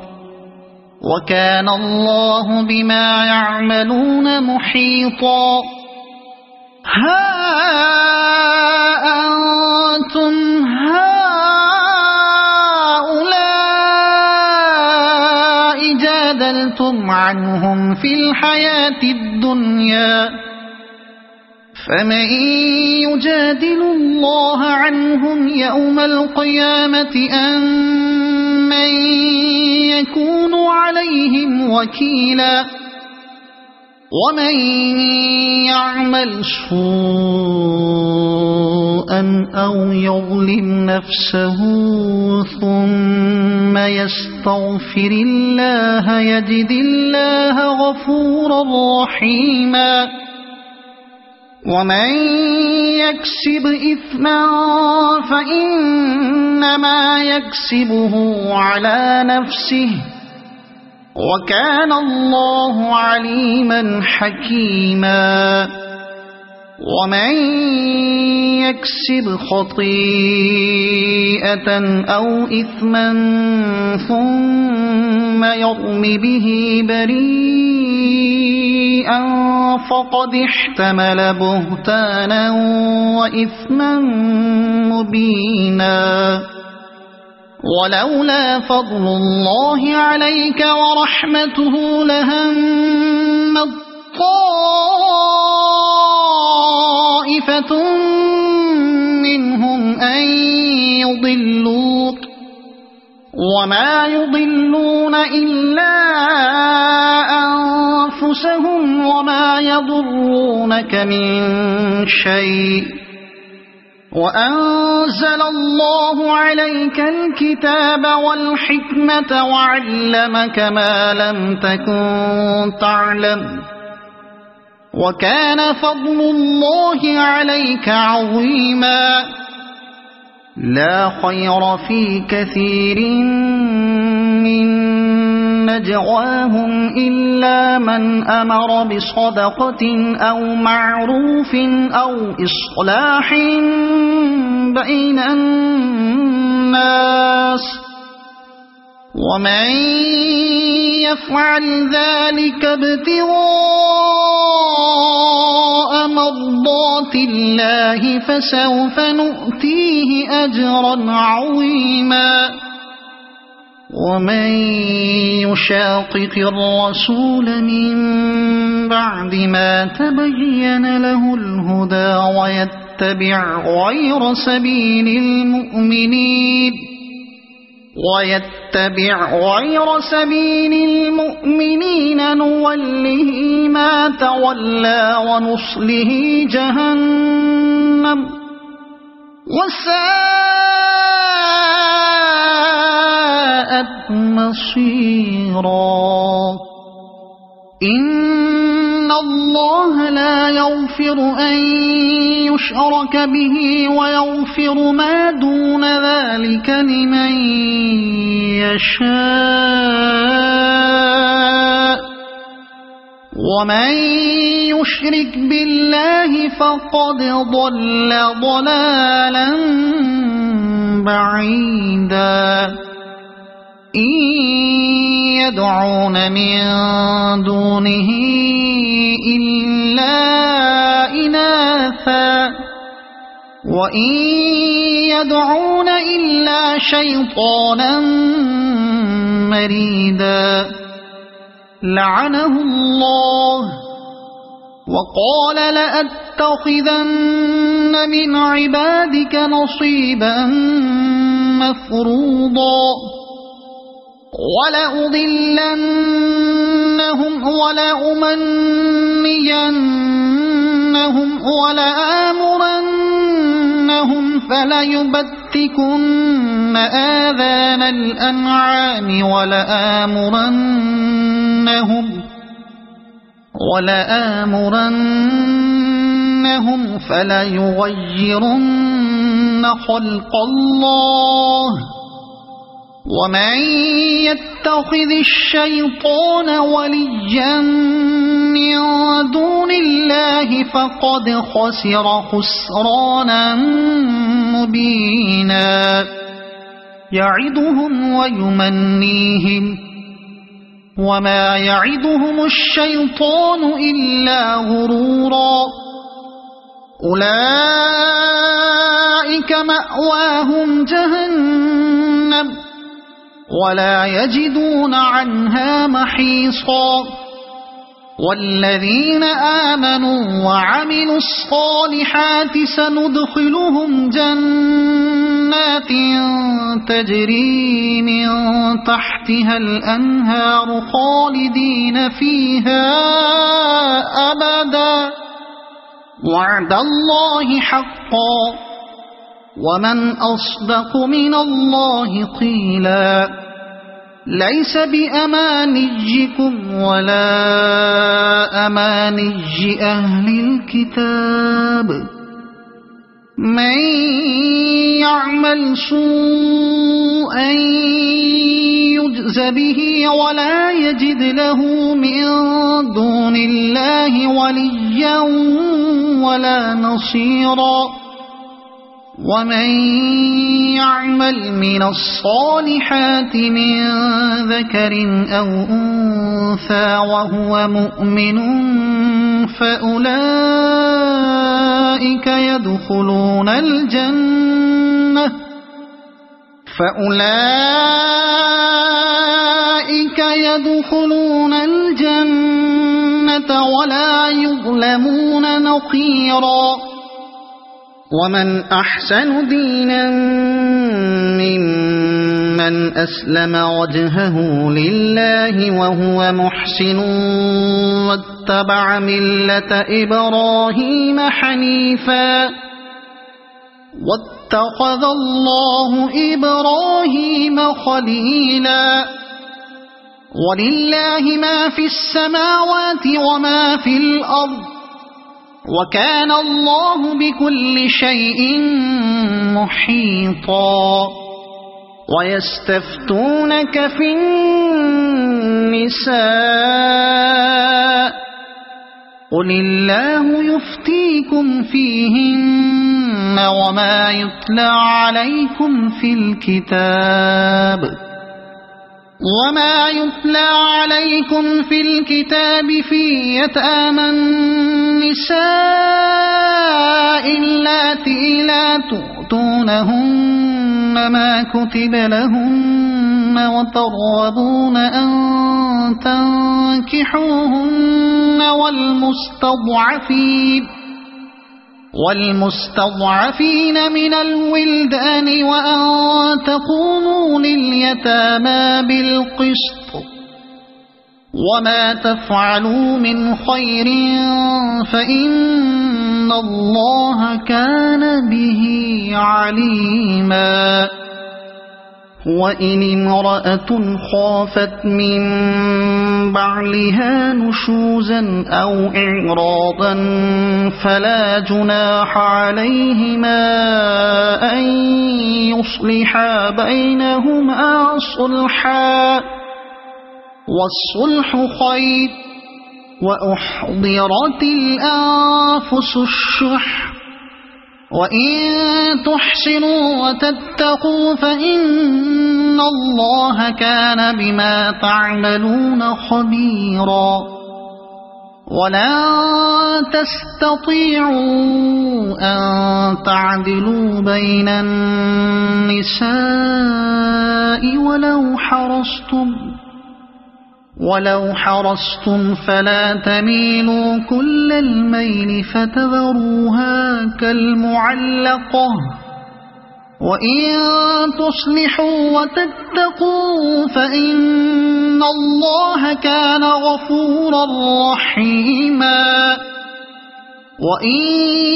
Speaker 1: وكان الله بما يعملون محيطا ها أنتم هؤلاء جادلتم عنهم في الحياة الدنيا فمن يجادل الله عنهم يوم القيامة أم من يكون عليهم وكيلا ومن يعمل سوءا أو يظلم نفسه ثم يستغفر الله يجد الله غفورا رحيما ومن يكسب إثما فإنما يكسبه على نفسه وكان الله عليما حكيما ومن يكسب خطيئة أو إثما ثم يرم به بريئا فقد احتمل بهتانا وإثما مبينا ولولا فضل الله عليك ورحمته لهمت طائفة منهم أن يضلوك وما يضلون إلا أنفسهم وما يضرونك من شيء وأنزل الله عليك الكتاب والحكمة وعلمك ما لم تكن تعلم وكان فضل الله عليك عظيما لا خير في كثير من نجواهم إلا من أمر بصدقة أو معروف أو إصلاح بين الناس ومن يفعل ذلك ابتغاء مرضات الله فسوف نؤتيه أجرا عظيما ومن يشاقق الرسول من بعد ما تبين له الهدى ويتبع غير سبيل المؤمنين نوله ما تولى ونصله جهنم وساءت مصيرا إن الله لا يغفر أن يشرك به ويغفر ما دون ذلك لمن يشاء ومن يشرك بالله فقد ضل ضلالا بعيدا إن يدعون من دونه إلا إناثا وإن يدعون إلا شيطانا مريدا لعنه الله وقال لأتخذن من عبادك نصيبا مفروضا ولأضلنهم ولأمنينهم ولآمرنهم فليبتكن آذان الأنعام ولآمرنهم فليغيرن خلق الله ومن يتخذ الشيطان وليا من دون الله فقد خسر خسرانا مبينا يعدهم ويمنيهم وما يعدهم الشيطان إلا غرورا أولئك مأواهم جهنم ولا يجدون عنها محيصا والذين آمنوا وعملوا الصالحات سندخلهم جنات تجري من تحتها الأنهار خالدين فيها أبدا وعد الله حقا ومن أصدق من الله قيلا ليس بأمانيكم ولا أماني أهل الكتاب من يعمل سوءا يجز به ولا يجد له من دون الله وليا ولا نصيرا ومن يعمل من الصالحات من ذكر أو أنثى وهو مؤمن فأولئك يدخلون الجنة ولا يظلمون نقيرا ومن أحسن دينا ممن أسلم وجهه لله وهو محسن واتبع ملة إبراهيم حنيفا واتخذ الله إبراهيم خليلا ولله ما في السماوات وما في الأرض وكان الله بكل شيء محيطا ويستفتونك في النساء قل الله يفتيكم فيهن وما يتلى عليكم في الكتاب في يتامى اللاتي لا تؤتونهن ما كتب لهن وترغبون أن تنكحوهن والمستضعفين من الولدان وأن تقوموا لليتامى بالقسط وما تفعلوا من خير فإن الله كان به عليما وإن امرأة خافت من بعلها نشوزا أو إعراضا فلا جناح عليهما أن يصلحا بينهما صلحا والصلح خير وأحضرت الأنفس الشح وإن تحسنوا وتتقوا فإن الله كان بما تعملون خبيرا ولن تستطيعوا أن تعدلوا بين النساء ولو حرصتم فلا تميلوا كل الميل فتذروها كالمعلقة وإن تصلحوا وتتقوا فإن الله كان غفورا رحيما وإن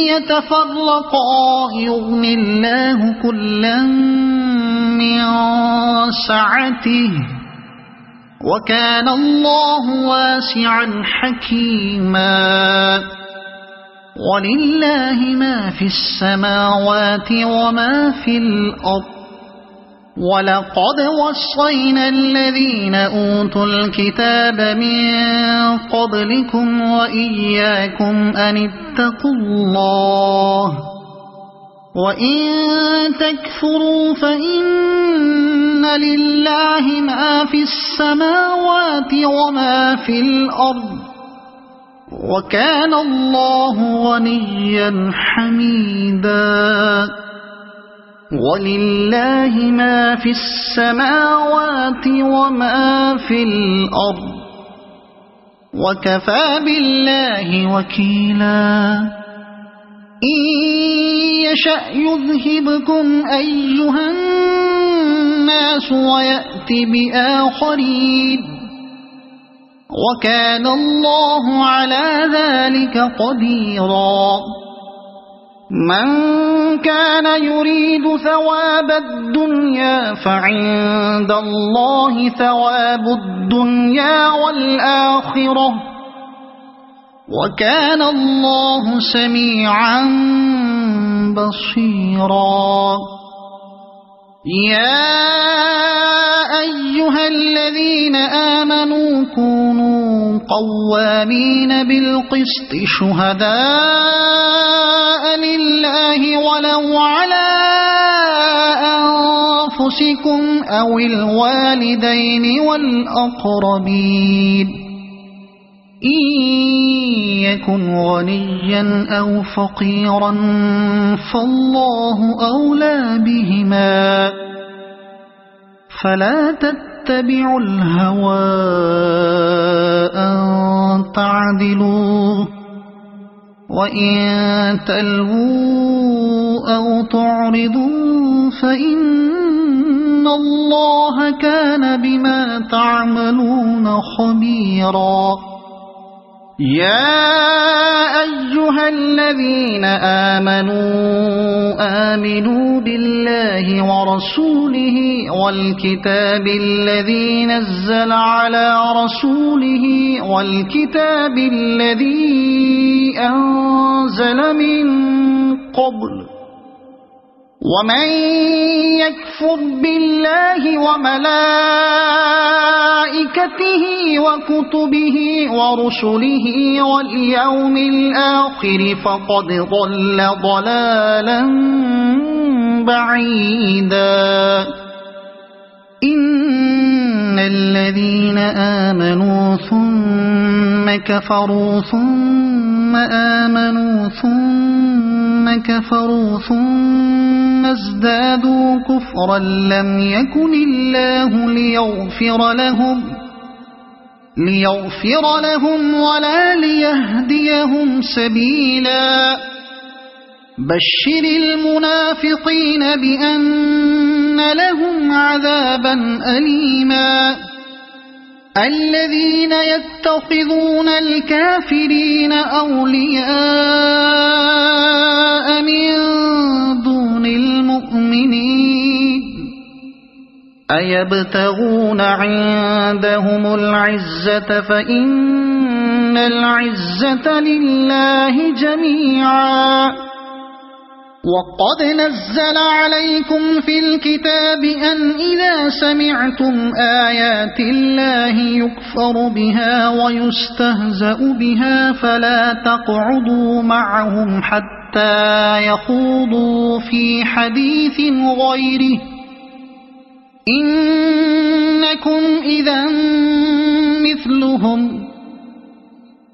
Speaker 1: يتفرقا يغن الله كلا من سعته وكان الله واسعا حكيما ولله ما في السماوات وما في الأرض ولقد وصينا الذين أوتوا الكتاب من قبلكم وإياكم أن اتقوا الله وإن تكفروا فإن لله ما في السماوات وما في الأرض وكان الله غنيا حميدا ولله ما في السماوات وما في الأرض وكفى بالله وكيلا إن يشأ يذهبكم أيها الناس ويأت بآخرين وكان الله على ذلك قديرا من كان يريد ثواب الدنيا فعند الله ثواب الدنيا والآخرة وكان الله سميعا بصيرا يا أيها الذين آمنوا كونوا قوامين بالقسط شهداء لله ولو على أنفسكم أو الوالدين والأقربين إن يكن غنيا أو فقيرا فالله أولى بهما فلا تتبعوا الهوى أن تعدلوا وإن تلووا أو تعرضوا فإن الله كان بما تعملون خبيرا يا أيها الذين آمنوا بالله ورسوله والكتاب الذي نزل على رسوله والكتاب الذي أنزل من قبل ومن يكفر بالله وملائكته وكتبه ورسله واليوم الآخر فقد ضل ضلالا بعيدا إن الذين آمنوا ثم كفروا ثم ثم آمنوا ثم كفروا ثم ازدادوا كفرا لم يكن الله ليغفر لهم ولا ليهديهم سبيلا بشر المنافقين بأن لهم عذابا أليما الذين يتخذون الكافرين أولياء من دون المؤمنين أيبتغون عندهم العزة فإن العزة لله جميعا وقد نزل عليكم في الكتاب أن إذا سمعتم آيات الله يكفر بها ويستهزأ بها فلا تقعدوا معهم حتى يخوضوا في حديث غيره إنكم إذا مثلهم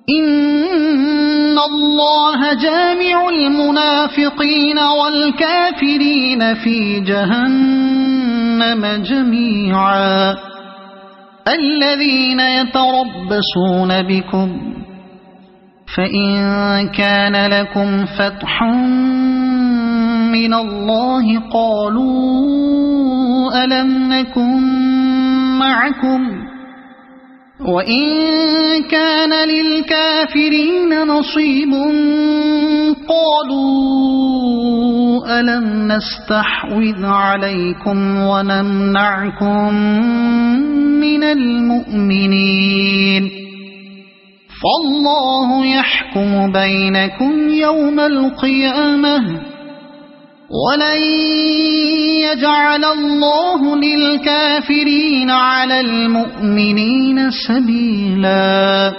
Speaker 1: إن الله جامع المنافقين والكافرين في جهنم جميعا الذين يتربصون بكم فإن كان لكم فتح من الله قالوا ألم نكن معكم وإن كان للكافرين نصيب قالوا ألم نستحوذ عليكم ونمنعكم من المؤمنين فالله يحكم بينكم يوم القيامة ولن يجعل الله للكافرين على المؤمنين سبيلا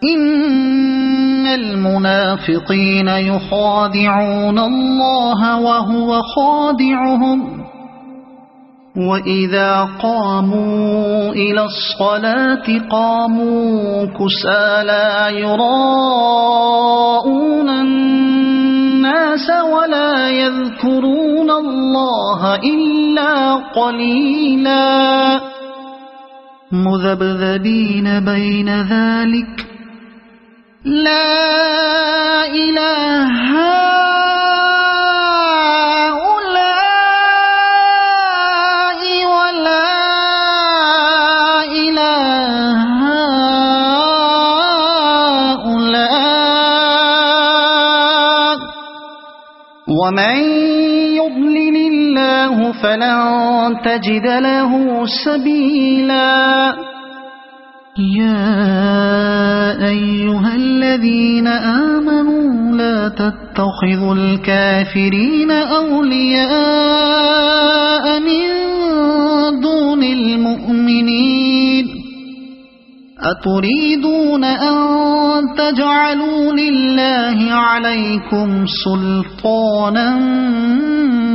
Speaker 1: إن المنافقين يخادعون الله وهو خادعهم وإذا قاموا إلى الصلاة قاموا كسالى يراءون الناس ولا يذكرون الله إلا قليلا مذبذبين بين ذلك لا إله هؤلاء ولا إله هؤلاء ومن يضلل الله فلن تجد له سبيلا يا أيها الذين آمنوا لا تتخذوا الكافرين أولياء من دون المؤمنين أتريدون أن تجعلوا لله عليكم سلطانا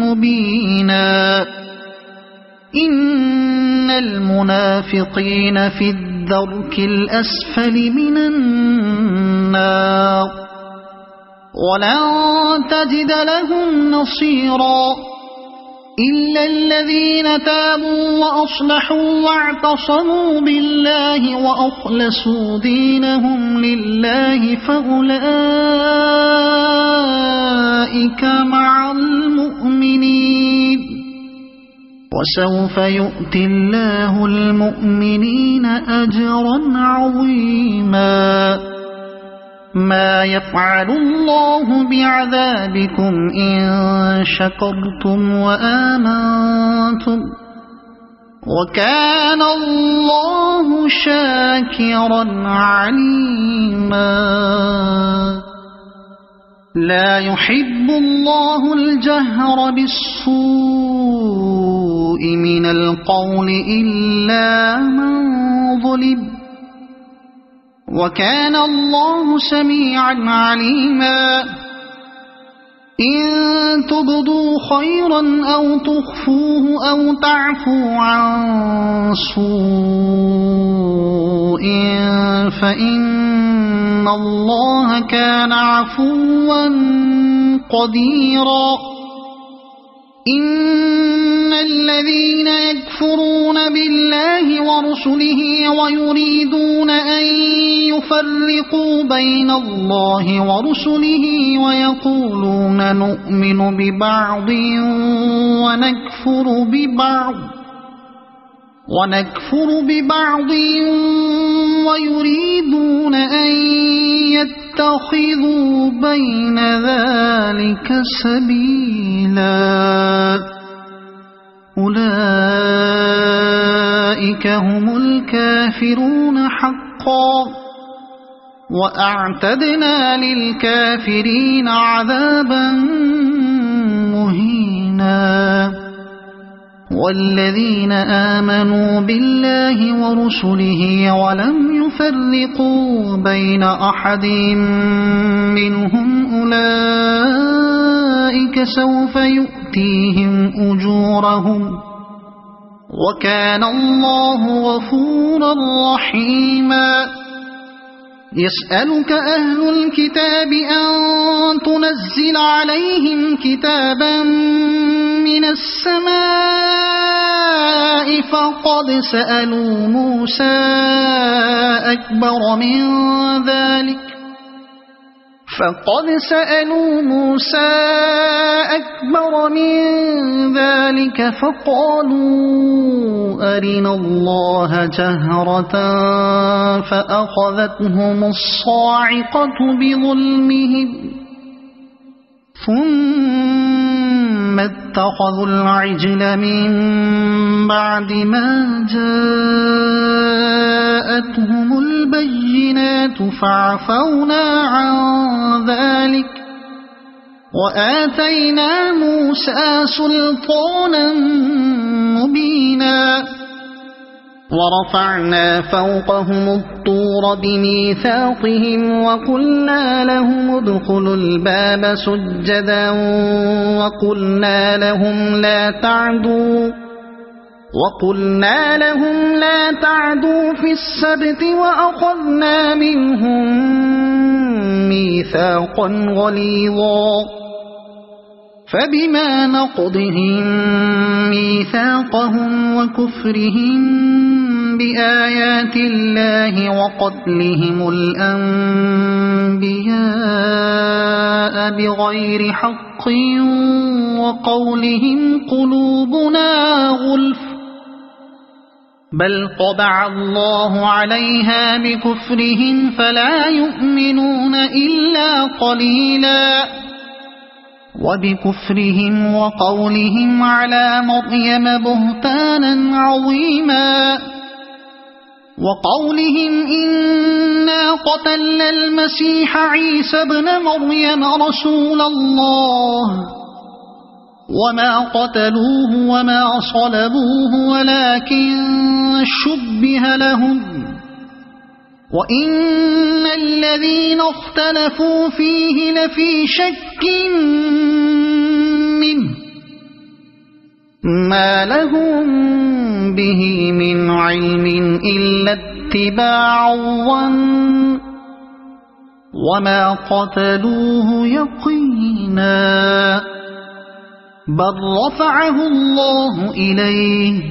Speaker 1: مبينا إن المنافقين في الدرك الأسفل من النار ولن تجد لهم نصيرا إلا الذين تابوا وأصلحوا واعتصموا بالله وأخلصوا دينهم لله فأولئك مع المؤمنين وسوف يؤتي الله المؤمنين أجرا عظيما ما يفعل الله بعذابكم إن شكرتم وآمنتم وكان الله شاكرا عليما لا يحب الله الجهر بالسوء من القول إلا من ظلم وكان الله سميعا عليما إن تبدوا خيرا أو تخفوه أو تعفوا عن سوء فإن إن الله كان عفوا قديرا إن الذين يكفرون بالله ورسله ويريدون أن يفرقوا بين الله ورسله ويقولون نؤمن ببعض ونكفر ببعض ويريدون أن يتخذوا بين ذلك سبيلا أولئك هم الكافرون حقا وأعتدنا للكافرين عذابا مهينا والذين آمنوا بالله ورسله ولم يفرقوا بين أحد منهم أولئك سوف يؤتيهم أجورهم وكان الله غفورا رحيما يسألك أهل الكتاب أن تنزل عليهم كتابا من السماء فقد سألوا موسى أكبر من ذلك فقالوا أرنا الله جهرة فأخذتهم الصاعقة بظلمهم ثم اتخذوا العجل من بعد ما جاءتهم البينات فعفونا عن ذلك وآتينا موسى سلطانا مبينا ورفعنا فوقهم الطور بميثاقهم وقلنا لهم ادخلوا الباب سجدا وقلنا لهم لا تعدوا في السبت وأخذنا منهم ميثاقا غليظا فبما نقضهم ميثاقهم وكفرهم بآيات الله وقتلهم الأنبياء بغير حق وقولهم قلوبنا غلف بل طبع الله عليها بكفرهم فلا يؤمنون إلا قليلا وبكفرهم وقولهم على مريم بهتانا عظيما وقولهم إنا قتلنا المسيح عيسى ابن مريم رسول الله وما قتلوه وما صلبوه ولكن شبه لهم وإن الذين اختلفوا فيه لفي شك منه ما لهم به من علم إلا اتباع الظن وما قتلوه يقينا بل رفعه الله إليه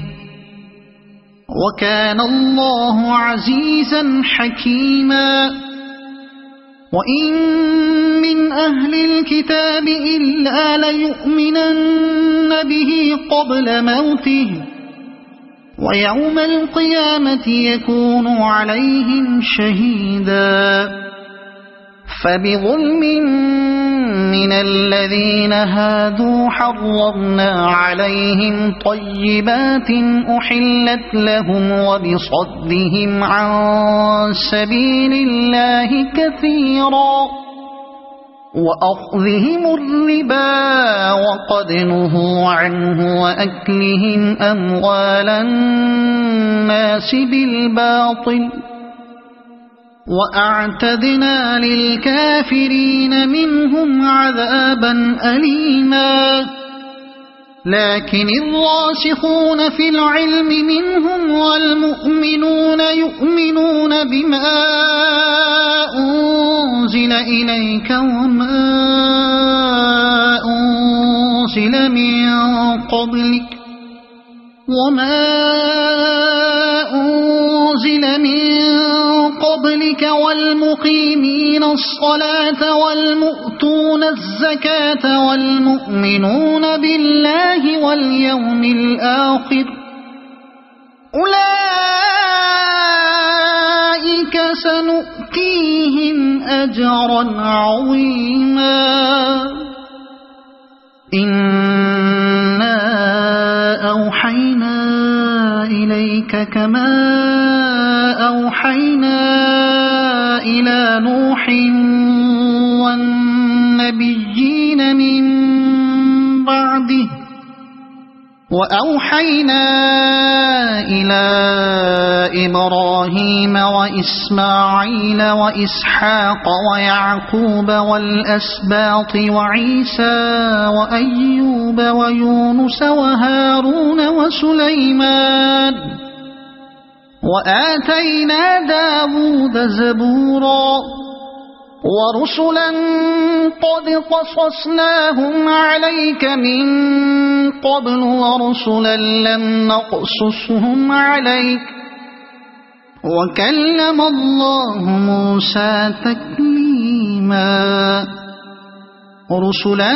Speaker 1: وكان الله عزيزا حكيما وإن من أهل الكتاب إلا ليؤمنن به قبل موته ويوم القيامة يكون عليهم شهيدا فبظلم من الذين هادوا حرمنا عليهم طيبات أحلت لهم وبصدهم عن سبيل الله كثيرا وأخذهم الربا وقد نهوا عنه وأكلهم أموال الناس بالباطل وأعتدنا للكافرين منهم عذابا أليما لكن الراسخون في العلم منهم والمؤمنون يؤمنون بما أنزل إليك وما أنزل من قبلك والمقيمين الصلاة والمؤتون الزكاة والمؤمنون بالله واليوم الآخر أولئك سنؤتيهم أجرا عظيما إنا أوحينا إليك كما أوحينا إلى نوح والنبيين من بعده وأوحينا إلى إبراهيم وإسماعيل وإسحاق ويعقوب والأسباط وعيسى وأيوب ويونس وهارون وسليمان وآتينا داود زبورا ورسلا قد قصصناهم عليك من قبل ورسلا لم نقصصهم عليك وكلم الله موسى تكليما رسلا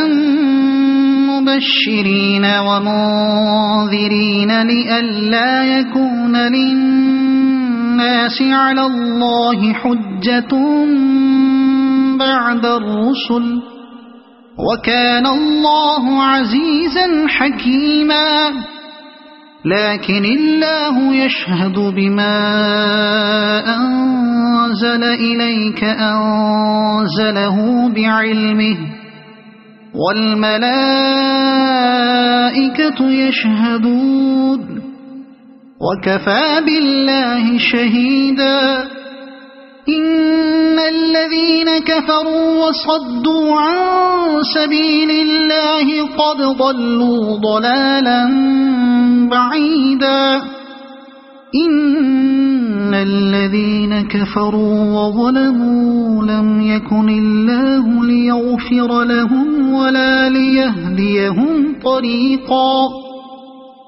Speaker 1: مبشرين ومنذرين لئلا يكون للناس على الله حجة بعد الرسل وكان الله عزيزا حكيما لكن الله يشهد بما أنزل إليك أنزله بعلمه والملائكة يشهدون وكفى بالله شهيدا إن الذين كفروا وصدوا عن سبيل الله قد ضلوا ضلالا بعيدا إن الذين كفروا وظلموا لم يكن الله ليغفر لهم ولا ليهديهم طريقا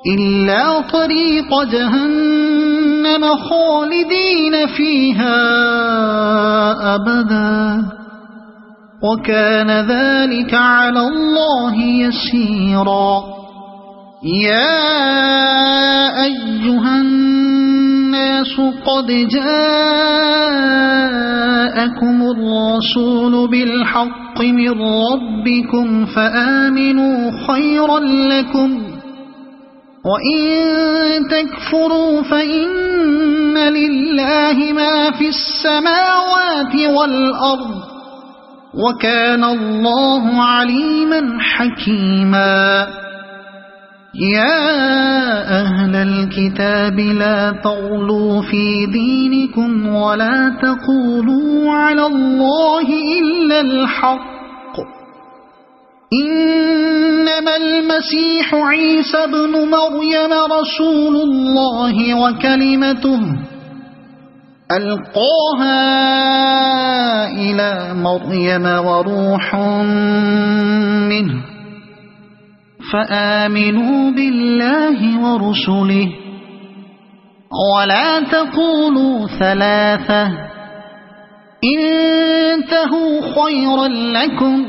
Speaker 1: إلا طريق جهنم خالدين فيها أبدا وكان ذلك على الله يسيرا يا أيها الناس قد جاءكم الرسول بالحق من ربكم فآمنوا خيرا لكم وإن تكفروا فإن لله ما في السماوات والأرض وكان الله عليما حكيما يا أهل الكتاب لا تغلوا في دينكم ولا تقولوا على الله إلا الحق إنما المسيح عيسى ابن مريم رسول الله وكلمته ألقاها إلى مريم وروح منه فآمنوا بالله ورسله ولا تقولوا ثلاثة انتهوا خيرا لكم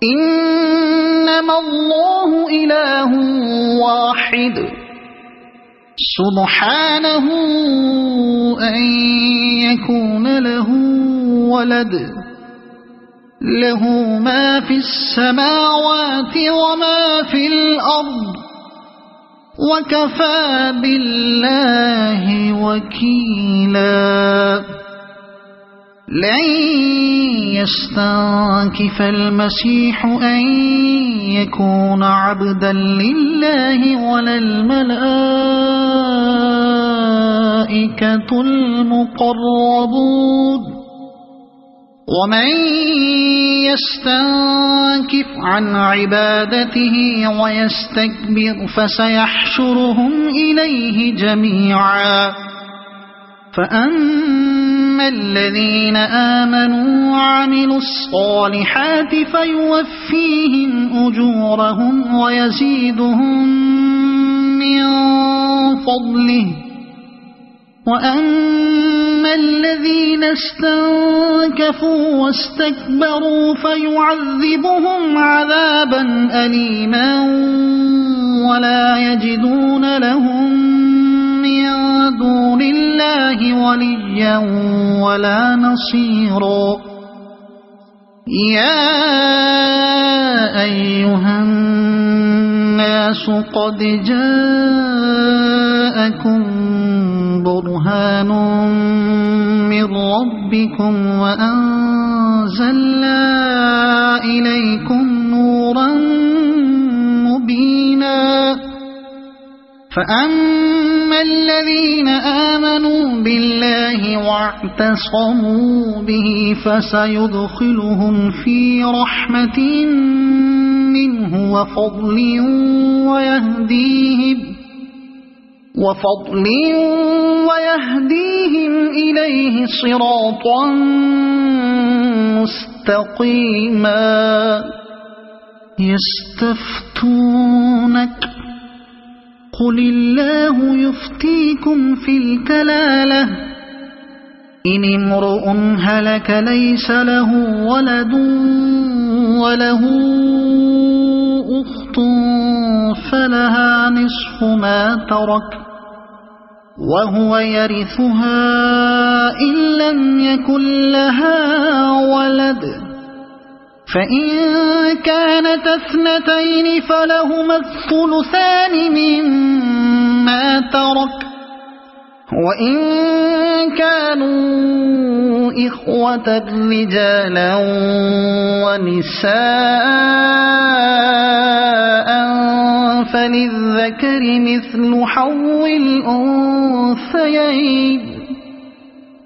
Speaker 1: إنما الله إله واحد سبحانه أن يكون له ولد له ما في السماوات وما في الأرض وكفى بالله وكيلا لن يستنكف المسيح أن يكون عبدا لله ولا الملائكة المقربون ومن يستنكف عن عبادته ويستكبر فسيحشرهم إليه جميعا فأما الذين آمنوا وعملوا الصالحات فيوفيهم أجورهم ويزيدهم من فضله وأما الذين استنكفوا واستكبروا فيعذبهم عذابا أليما ولا يجدون لهم من دون الله وليا ولا نصيرا يا أيها الناس قد جاءكم برهان من ربكم وأنزلنا إليكم نورا مبينا فأما الذين آمنوا بالله واعتصموا به فسيدخلهم في رحمة منه وفضل ويهديهم إليه صراطا مستقيما يستفتونك قل الله يفتيكم في الكلالة إن امرؤ هلك ليس له ولد وله أخت فلها نصف ما ترك وهو يرثها إن لم يكن لها ولد فإن كانت اثنتين فلهما الثلثان مما ترك وإن كانوا إخوة رجالا ونساء فللذكر مثل حظ الأنثيين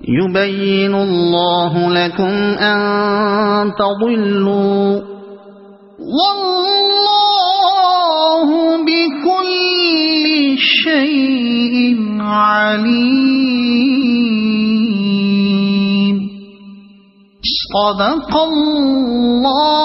Speaker 1: يبين الله لكم أن تضلوا والله بكل شيء عليم صدق الله